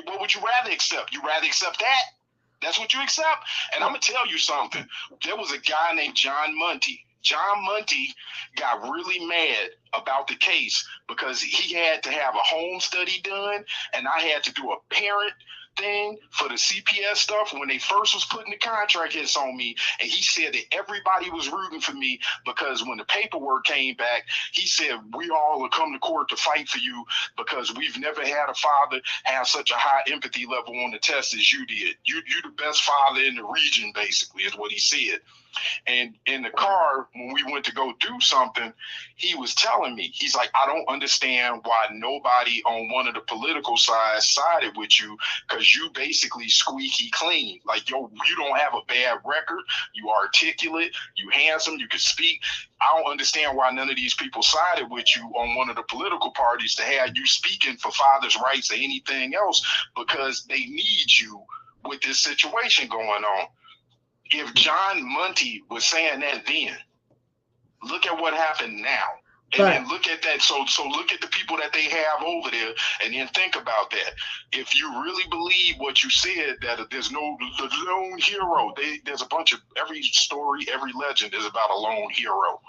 what would you rather accept? You rather accept that? That's what you accept. And I'm gonna tell you something. There was a guy named John Munty. John Munty got really mad about the case because he had to have a home study done, and I had to do a parent thing for the CPS stuff when they first was putting the contract hits on me. And he said that everybody was rooting for me because when the paperwork came back, he said, we all will come to court to fight for you because we've never had a father have such a high empathy level on the test as you did. You're the best father in the region, basically, is what he said. And in the car, when we went to go do something, he was telling me, he's like, I don't understand why nobody on one of the political sides sided with you because you basically squeaky clean. Like, you don't have a bad record. You are articulate. You handsome. You can speak. I don't understand why none of these people sided with you on one of the political parties to have you speaking for fathers' rights or anything else because they need you with this situation going on. If John Munty was saying that then, look at what happened now. And then look at that. So look at the people that they have over there and then think about that. If you really believe what you said, that there's no the lone hero, there's a bunch of every story, every legend is about a lone hero.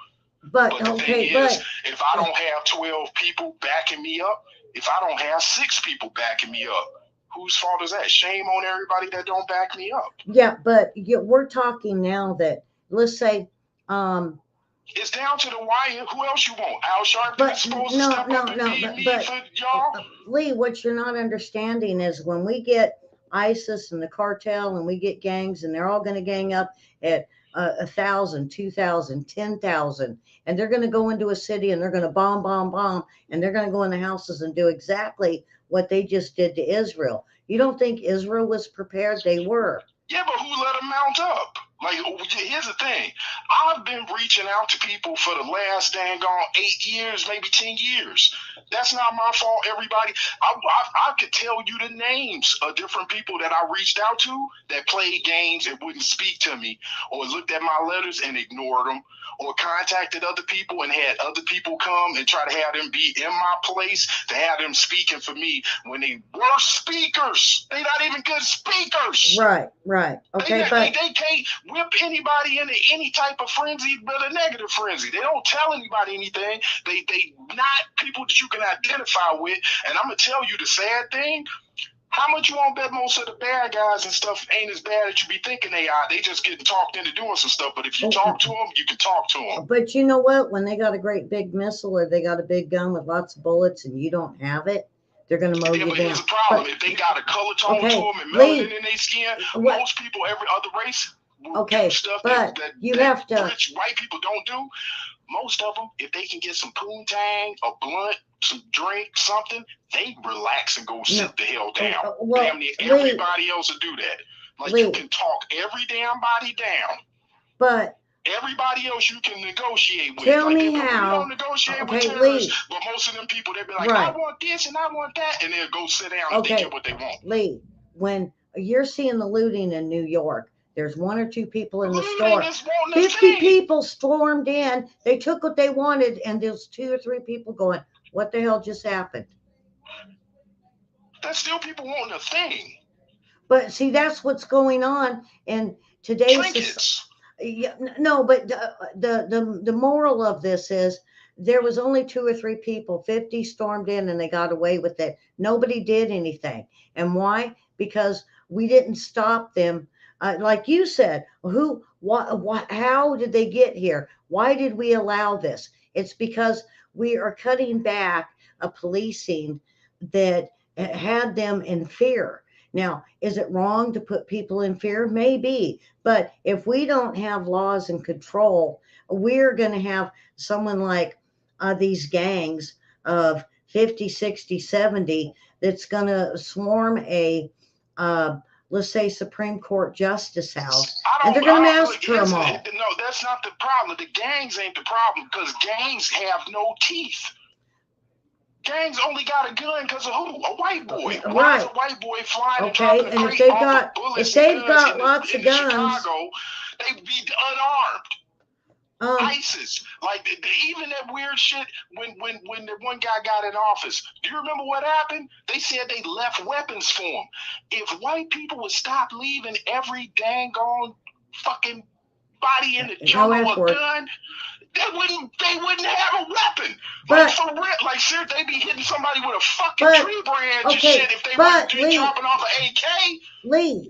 But the thing is, if I don't have 12 people backing me up, if I don't have 6 people backing me up, whose fault is that? Shame on everybody that don't back me up. Yeah, but we're talking now that, let's say, it's down to the wire. Who else you want? Al Sharpton is supposed to step up and be me for y'all? Lee, what you're not understanding is when we get ISIS and the cartel and we get gangs and they're all going to gang up at 1,000, 2,000, 10,000, and they're going to go into a city and they're going to bomb, and they're going to go in the houses and do exactly what they just did to Israel. You don't think Israel was prepared? They were. Yeah, but who let them mount up? Like, here's the thing. I've been reaching out to people for the last dang on 8 years, maybe 10 years. That's not my fault, everybody. I could tell you the names of different people that I reached out to that played games and wouldn't speak to me, or looked at my letters and ignored them, or contacted other people and had other people come and try to have them be in my place to have them speaking for me when they were speakers. They're not even good speakers. Right. Okay, they can't whip anybody into any type of frenzy but a negative frenzy. They don't tell anybody anything. They not people that you can identify with. And I'm gonna tell you the sad thing. How much you want to bet most of the bad guys and stuff ain't as bad as you be thinking they are? They just getting talked into doing some stuff. But if you talk to them, you can talk to them. But you know what? When they got a great big missile or they got a big gun with lots of bullets and you don't have it, they're going to mow you down. Here's the problem. If they got a color tone to them and melanin in their skin, most people, every other race, will do stuff that rich white people don't do. Most of them, if they can get some poontang, a blunt, some drink, something, they relax and go sit the hell down. Damn near everybody else will do that. Like, you can talk every damn body down. But everybody else you can negotiate with. Tell me how. You don't negotiate with terrorists, but most of them people, they'll be like, I want this and I want that, and they'll go sit down and they get what they want. Lee, when you're seeing the looting in New York, there's 1 or 2 people in the store. 50 people stormed in. They took what they wanted, and there's 2 or 3 people going, what the hell just happened? That's still people wanting a thing. But see, that's what's going on in today's trinkets. No, but the moral of this is there was only 2 or 3 people. 50 stormed in and they got away with it. Nobody did anything. And why? Because we didn't stop them. Like you said, what, how did they get here? Why did we allow this? It's because we are cutting back a policing that had them in fear. Now, is it wrong to put people in fear? Maybe. But if we don't have laws and control, we're going to have someone like these gangs of 50, 60, 70 that's going to swarm a, let's say, Supreme Court justice house, and they're going to massacre them all. No, that's not the problem. The gangs ain't the problem because gangs have no teeth. Gangs only got a gun because of who? A white boy. Why is a white boy flying and dropping a crate off of bullets and guns lots of guns, Chicago, they'd be unarmed. ISIS, like even that weird shit when the one guy got in office. Do you remember what happened? They said they left weapons for him. If white people would stop leaving every dang on fucking body in the jungle a gun, they wouldn't have a weapon. But, like for real, like sir, they'd be hitting somebody with a fucking tree branch and shit if they were dropping off an AK. Lee,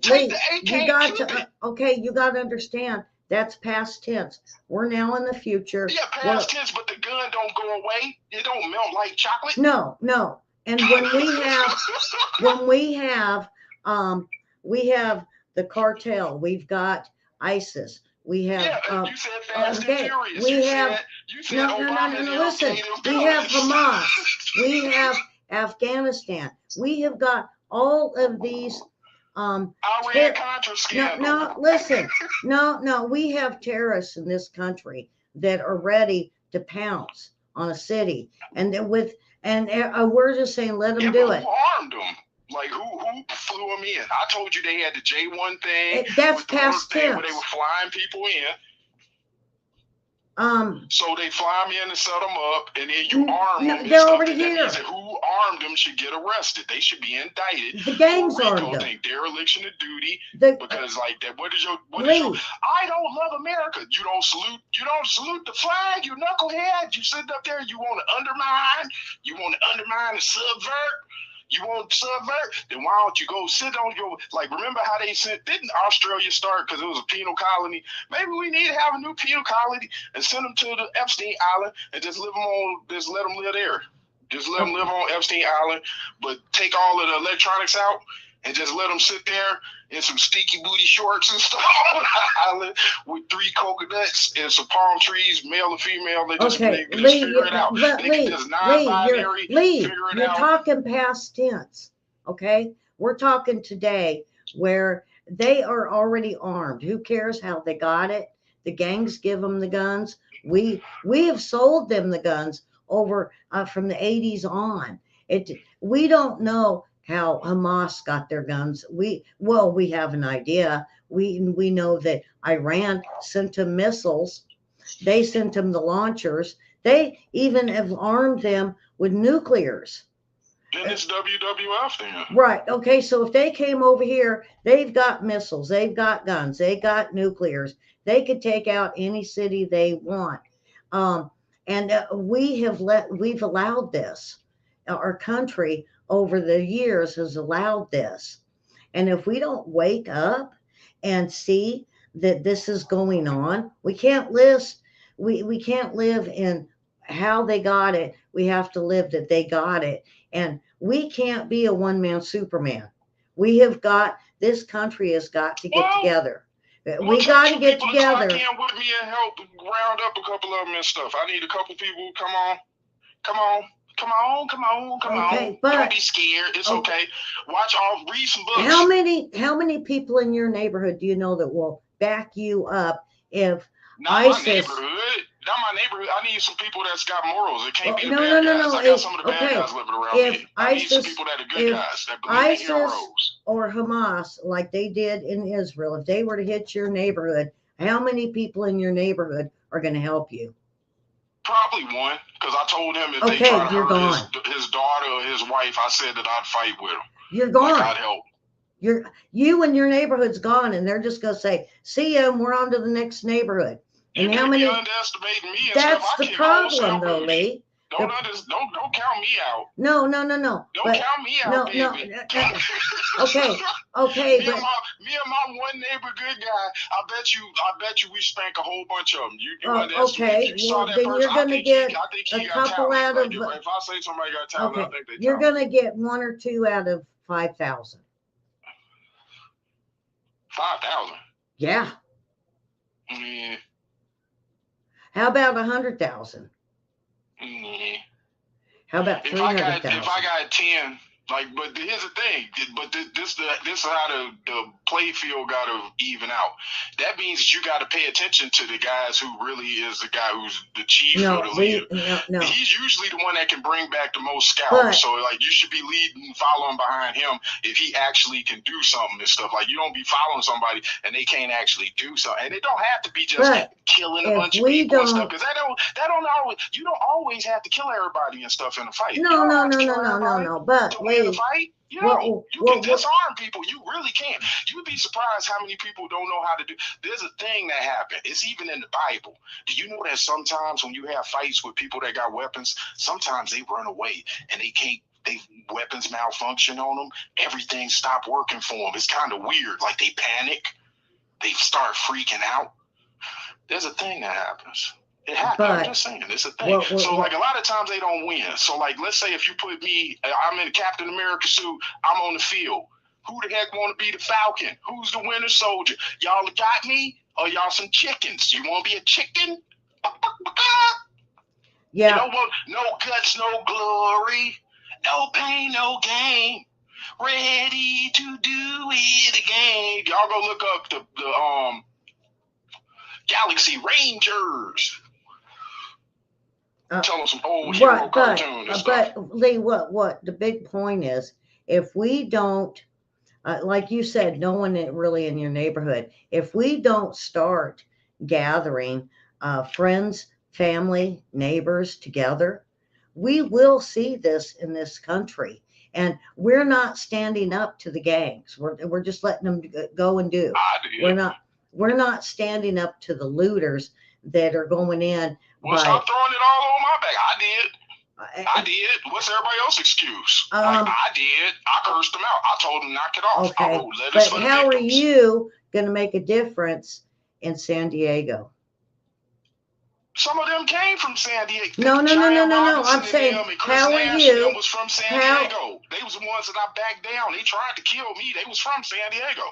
you got to understand. That's past tense. We're now in the future. Yeah, past tense, but the gun don't go away. It don't melt like chocolate. No. And when we have the cartel, we've got ISIS. We have you said Fast and Furious. Listen, we have Hamas. We have Afghanistan. We have got all of these listen. No, we have terrorists in this country that are ready to pounce on a city, and we're just saying let them do it. Who armed them? Like who flew them in? I told you they had the J1 thing. That's past tense. Where they were flying people in. So they fly them in and set them up, and then you arm them. They're already here. Who armed them should get arrested. They should be indicted. The gangs armed them. Dereliction of duty. Because like that. What is your? I don't love America. You don't salute the flag. You knucklehead. You sit up there. You want to undermine. You want to undermine and subvert. You want to subvert? Then why don't you go sit on your, like, remember how they said, didn't Australia start because it was a penal colony? Maybe we need to have a new penal colony and send them to the Epstein Island and just let them live there. Just let them live on Epstein Island, but take all of the electronics out and just let them sit there in some sticky booty shorts and stuff on the island with 3 coconuts and some palm trees, male and female. They just, figure it out. You're talking past tense, okay? We're talking today where they are already armed. Who cares how they got it? The gangs give them the guns. We have sold them the guns over from the 80s on. We don't know how Hamas got their guns. We have an idea. We know that Iran sent them missiles. They sent them the launchers. They even have armed them with nuclears. Then it's WWF then. Right. Okay. So if they came over here, they've got missiles, they've got guns, they got nuclears. They could take out any city they want. We've allowed this. Our country over the years has allowed this. And if we don't wake up and see that this is going on, we can't we can't live in how they got it. We have to live that they got it. And we can't be a one-man Superman. This country has got to get together. We got to get together. Come with me and help round up a couple of them and stuff. I need a couple people. Come on. Okay, but don't be scared. It's okay. Read some books. How many people in your neighborhood do you know that will back you up if ISIS? Not my neighborhood. I need some people that's got morals. It can't be the bad guys. I got some of the bad guys living around me. I need some people that are good guys that believe in heroes. Or Hamas, like they did in Israel, if they were to hit your neighborhood, how many people in your neighborhood are going to help you? Probably one, because I told him if they try to hurt his daughter or his wife, I said that I'd fight with him. You're gone. Like I'd help. You and your neighborhood's gone, and they're just going to say, see ya, and we're on to the next neighborhood. And you how may many? be underestimating me and That's stuff. I the kick problem, wholesale though, booty. Lee. Don't count me out. No. Don't But count me out, no. baby. Okay. me But and my one neighbor good guy. I bet you we spank a whole bunch of them. You underestimate. okay. If you saw Well, that then person, you're gonna get I think a he got couple talent. out Like of. if I say somebody got talent, I Okay, think they you're talented. gonna get 1 or 2 out of 5,000. 5,000. Yeah. Mm, How about 100,000? mm. How about If I got 300,000? 10, like, but here's the thing. But this is how the play field got to even out. That means that you got to pay attention to the guys who really is the guy who's the chief or the leader. No. He's usually the one that can bring back the most scouts. But, so like you should be leading, following behind him if he actually can do something and stuff. Like you don't be following somebody and they can't actually do something. And it don't have to be just killing a bunch of people and stuff. Because that don't always, you don't always have to kill everybody and stuff in a fight. No. But to win a fight, you can disarm people. You really can. You'd be surprised how many people don't know how to do. There's a thing that happened. It's even in the Bible. Do you know that sometimes when you have fights with people that got weapons, sometimes they run away and they can't. Weapons malfunction on them. Everything stopped working for them. It's kind of weird. Like they panic. They start freaking out. There's a thing that happens. It happens. I'm just saying, it's a thing. So, like, a lot of times they don't win. So, like, let's say if you put me, I'm in a Captain America suit, I'm on the field. Who the heck want to be the Falcon? Who's the winter soldier? Y'all got me? Or y'all some chickens? You want to be a chicken? Yeah. You know what? No guts, no glory. No pain, no gain. Ready to do it again. Y'all go look up the Galaxy Rangers. Tell them some old hero cartoon and stuff. But Lee, what the big point is, if we don't, like you said, no one really in your neighborhood, if we don't start gathering friends, family, neighbors together, we will see this in this country. And we're not standing up to the gangs. We're just letting them go and do. We're not standing up to the looters that are going in. Well, stop throwing it all on my back. I did. What's everybody else's excuse? I did. I cursed them out. I told them knock it off. Okay. I wrote letters for the How victims. are you going to make a difference in San Diego? Some of them came from San Diego. No. I'm saying, how are you? Was from San Diego. They was the ones that I backed down. They tried to kill me. They was from San Diego.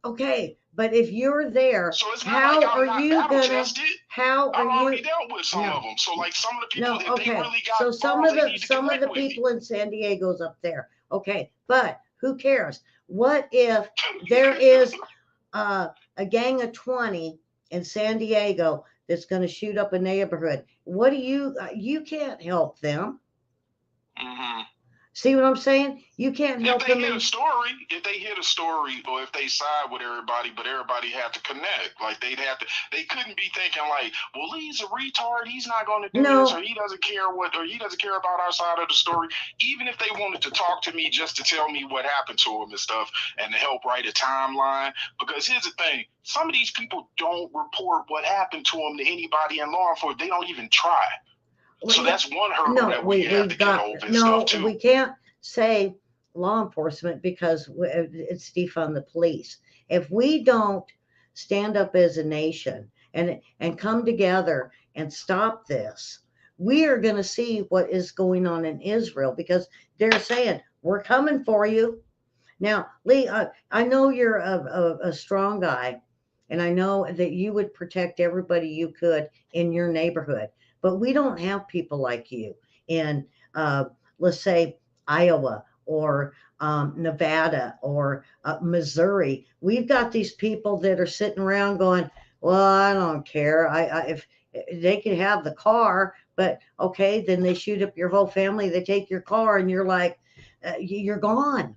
Okay, but if you're there, so it's how like are you gonna? How are I've already you? dealt with some of them. So like some of the people that they really got. So some of the people in San Diego's up there. Okay, but who cares? What if there is a gang of 20 in San Diego that's going to shoot up a neighborhood? What do you can't help them. Mm-hmm. See what I'm saying? You can't help them. If they hit a story, or if they side with everybody, but everybody had to connect. Like they couldn't be thinking like, well, Lee's a retard. He's not going to do this, or he doesn't care about our side of the story. Even if they wanted to talk to me just to tell me what happened to him and stuff, and to help write a timeline. Because here's the thing: some of these people don't report what happened to them to anybody in law enforcement. They don't even try. So that's one hurdle that we have to get over and stuff too. We can't say law enforcement because it's defund the police. If we don't stand up as a nation and come together and stop this, we are going to see what is going on in Israel, because they're saying, we're coming for you. Now, Lee, I know you're a strong guy, and I know that you would protect everybody you could in your neighborhood. But we don't have people like you in, let's say, Iowa or Nevada or Missouri. We've got these people that are sitting around going, well, I don't care. If they can have the car, but okay, then they shoot up your whole family. They take your car, and you're like, you're gone.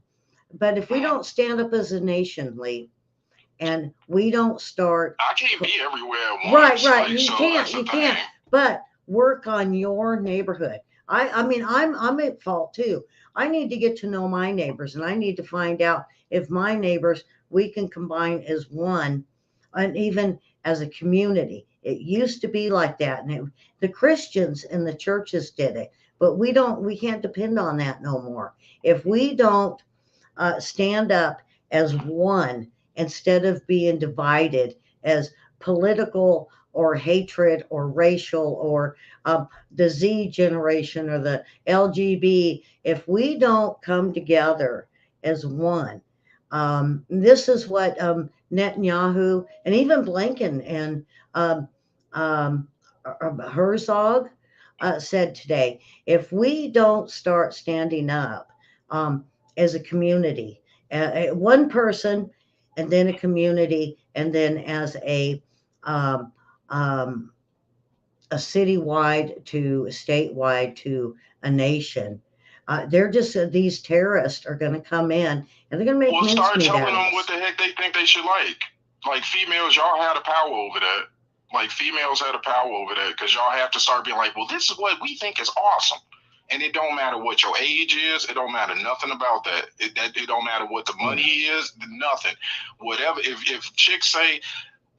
But if we don't stand up as a nation, Lee, and we don't start, I can't be everywhere at once. Right. You can't. But work on your neighborhood. I mean, I'm at fault too. I need to get to know my neighbors, and I need to find out if my neighbors, we can combine as one and even as a community. It used to be like that, and the Christians and the churches did it, but we can't depend on that no more. If we don't stand up as one instead of being divided as political or hatred or racial or the Z generation or the LGB, if we don't come together as one, this is what Netanyahu and even Blinken and um, um, Herzog said today. If we don't start standing up as a community, one person, and then a community, and then as um, um, a citywide to statewide to a nation. They're just these terrorists are going to come in and they're going to make Well, start mincemeat telling out of them us. what the heck they think they should like. Like females, y'all have the power over that. Like females have the power over that because y'all have to start being like, well, this is what we think is awesome. And it don't matter what your age is. It don't matter nothing about that. It don't matter what the money is. Nothing. Whatever. If chicks say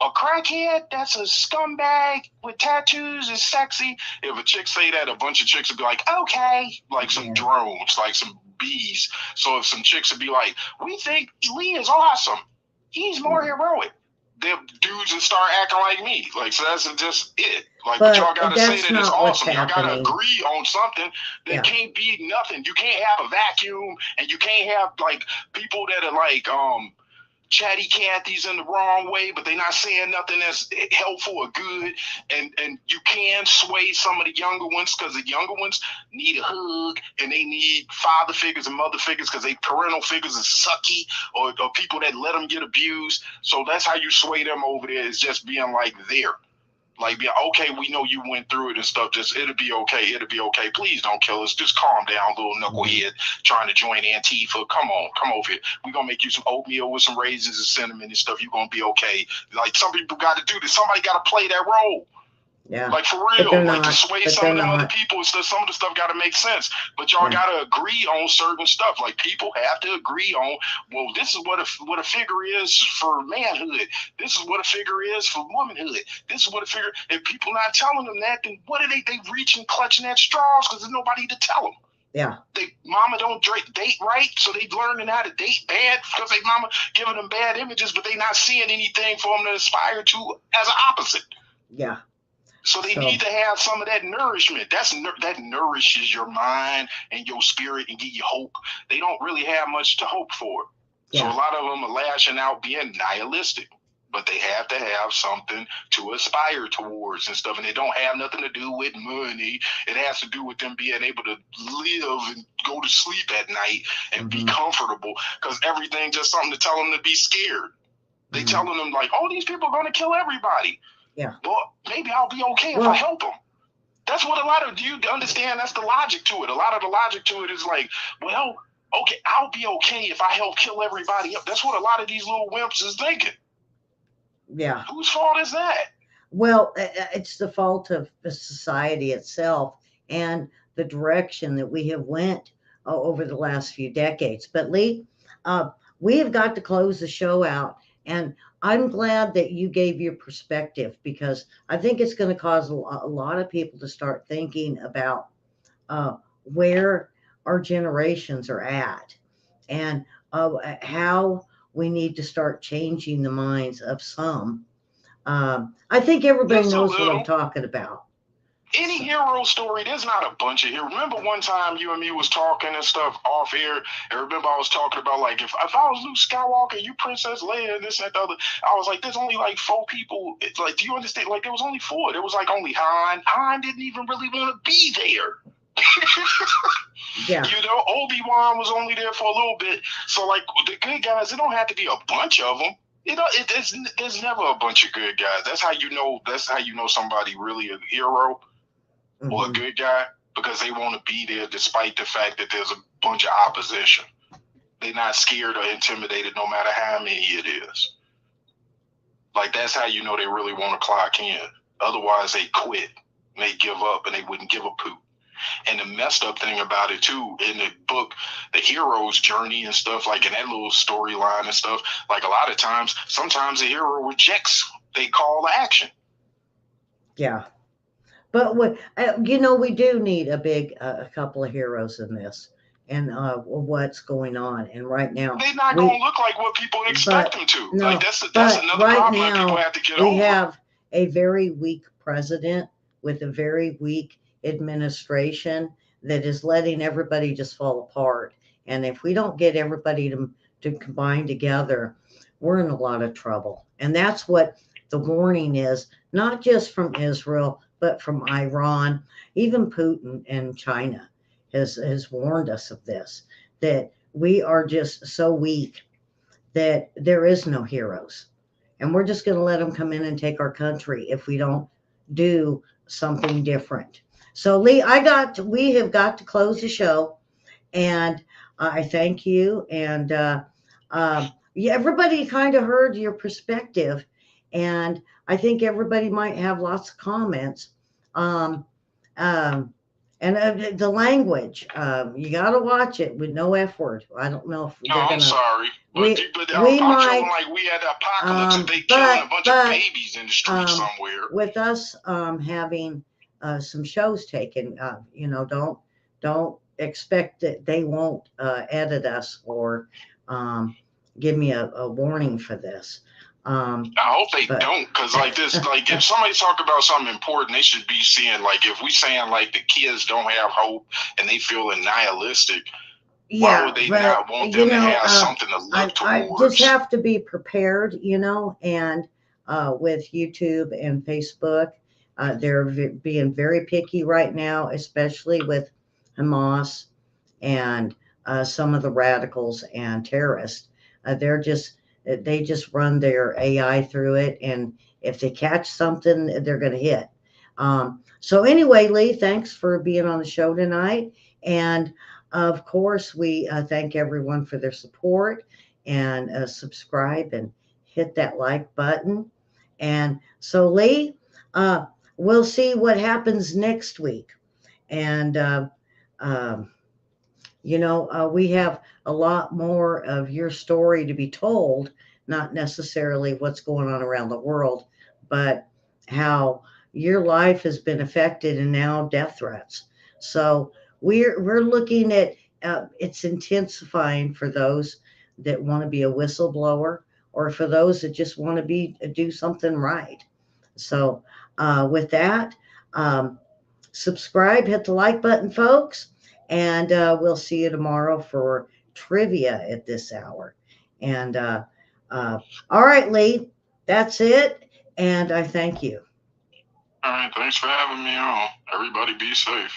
a crackhead, that's a scumbag with tattoos is sexy. If a chick say that, a bunch of chicks would be like, okay, like some drones, like some bees. So if some chicks would be like, we think Lee is awesome. He's more heroic. The dudes would start acting like me. Like, so that's just it. Like, but y'all gotta say that it's awesome. Y'all gotta agree on something that can't be nothing. You can't have a vacuum, and you can't have like people that are like chatty Cathy's in the wrong way, but they're not saying nothing that's helpful or good. And you can sway some of the younger ones because the younger ones need a hug and they need father figures and mother figures because they parental figures is sucky or people that let them get abused. So that's how you sway them over there, is just being like there. Like, be okay, we know you went through it and stuff. Just, it'll be okay. It'll be okay. Please don't kill us. Just calm down, little knucklehead trying to join Antifa. Come on, come over here. We're going to make you some oatmeal with some raisins and cinnamon and stuff. You're going to be okay. Like, some people got to do this. Somebody got to play that role. Yeah. Like, for real. Like, to sway some of them other people and stuff, some of the stuff got to make sense. But y'all got to agree on certain stuff. Like, people have to agree on, well, this is what a figure is for manhood. This is what a figure is for womanhood. This is what a figure. If people not telling them that, then what are they reaching, clutching at straws because there's nobody to tell them. Yeah. They mama don't date right, so they learning how to date bad because they mama giving them bad images, but they not seeing anything for them to aspire to as an opposite. Yeah. So they need to have some of that nourishment. That nourishes your mind and your spirit and give you hope. They don't really have much to hope for. Yeah. So a lot of them are lashing out being nihilistic, but they have to have something to aspire towards and stuff. And it don't have nothing to do with money. It has to do with them being able to live and go to sleep at night and be comfortable, because everything just something to tell them to be scared. They telling them like, oh, these people are going to kill everybody. Yeah. Well, maybe I'll be okay if I help them. That's what a lot of you understand. That's the logic to it. A lot of the logic to it is like, well, okay, I'll be okay if I help kill everybody else. That's what a lot of these little wimps is thinking. Yeah. Whose fault is that? Well, it's the fault of the society itself and the direction that we have went over the last few decades. But Lee, we have got to close the show out, and I'm glad that you gave your perspective, because I think it's going to cause a lot of people to start thinking about where our generations are at and how we need to start changing the minds of some. I think everybody knows what I'm talking about. Any hero story, there's not a bunch of heroes. Remember one time you and me was talking and stuff off air, and remember I was talking about like if I was Luke Skywalker, you Princess Leia, and this and that, the other, I was like, there's only like 4 people. It's like, do you understand? Like, there was only 4. There was like only Han. Han didn't even really want to be there. Yeah. You know, Obi-Wan was only there for a little bit. So like the good guys, it don't have to be a bunch of them. You know, there's never a bunch of good guys. That's how you know. That's how you know somebody really a hero or a good guy, because they want to be there despite the fact that there's a bunch of opposition. They're not scared or intimidated, no matter how many it is. Like, that's how you know they really want to clock in. Otherwise, they quit and they give up and they wouldn't give a poop. And the messed up thing about it too, in the book, the hero's journey and stuff, like in that little storyline and stuff, like a lot of times, sometimes the hero rejects they call to action. Yeah. But we do need a couple of heroes in this, and what's going on. And right now, they're not going to look like what people expect them to. No, like that's another right problem now, people have to get we over. have a very weak president with a very weak administration that is letting everybody just fall apart. And if we don't get everybody to combine together, we're in a lot of trouble. And that's what the warning is, not just from Israel, but from Iran. Even Putin and China has warned us of this, that we are just so weak that there is no heroes. And we're just going to let them come in and take our country if we don't do something different. So, Lee, we have got to close the show. And I thank you. And yeah, everybody kind of heard your perspective. And I think everybody might have lots of comments. And the language, you got to watch it with no F word. I don't know if no, I'm sorry. But I'm feeling like we had the apocalypse and they killing a bunch of babies in the street somewhere. With us having some shows taken, don't expect that they won't edit us or give me a warning for this. I hope they don't, because like this, like if somebody talk about something important, they should be seeing, like, if we saying like the kids don't have hope and they feel nihilistic, why would they not want them to have something to look towards? I just have to be prepared, and with YouTube and Facebook, they're being very picky right now, especially with Hamas and some of the radicals and terrorists. They just run their AI through it, and if they catch something, they're going to hit. So anyway, Lee, thanks for being on the show tonight. And of course, we thank everyone for their support, and subscribe and hit that like button. And so, Lee, we'll see what happens next week. And, we have a lot more of your story to be told, not necessarily what's going on around the world, but how your life has been affected and now death threats. So we're looking at it's intensifying for those that want to be a whistleblower, or for those that just want to do something right. So with that, subscribe, hit the like button, folks, and we'll see you tomorrow for trivia at this hour. And all right, Lee, that's it. And I thank you. All right, thanks for having me on. Everybody be safe.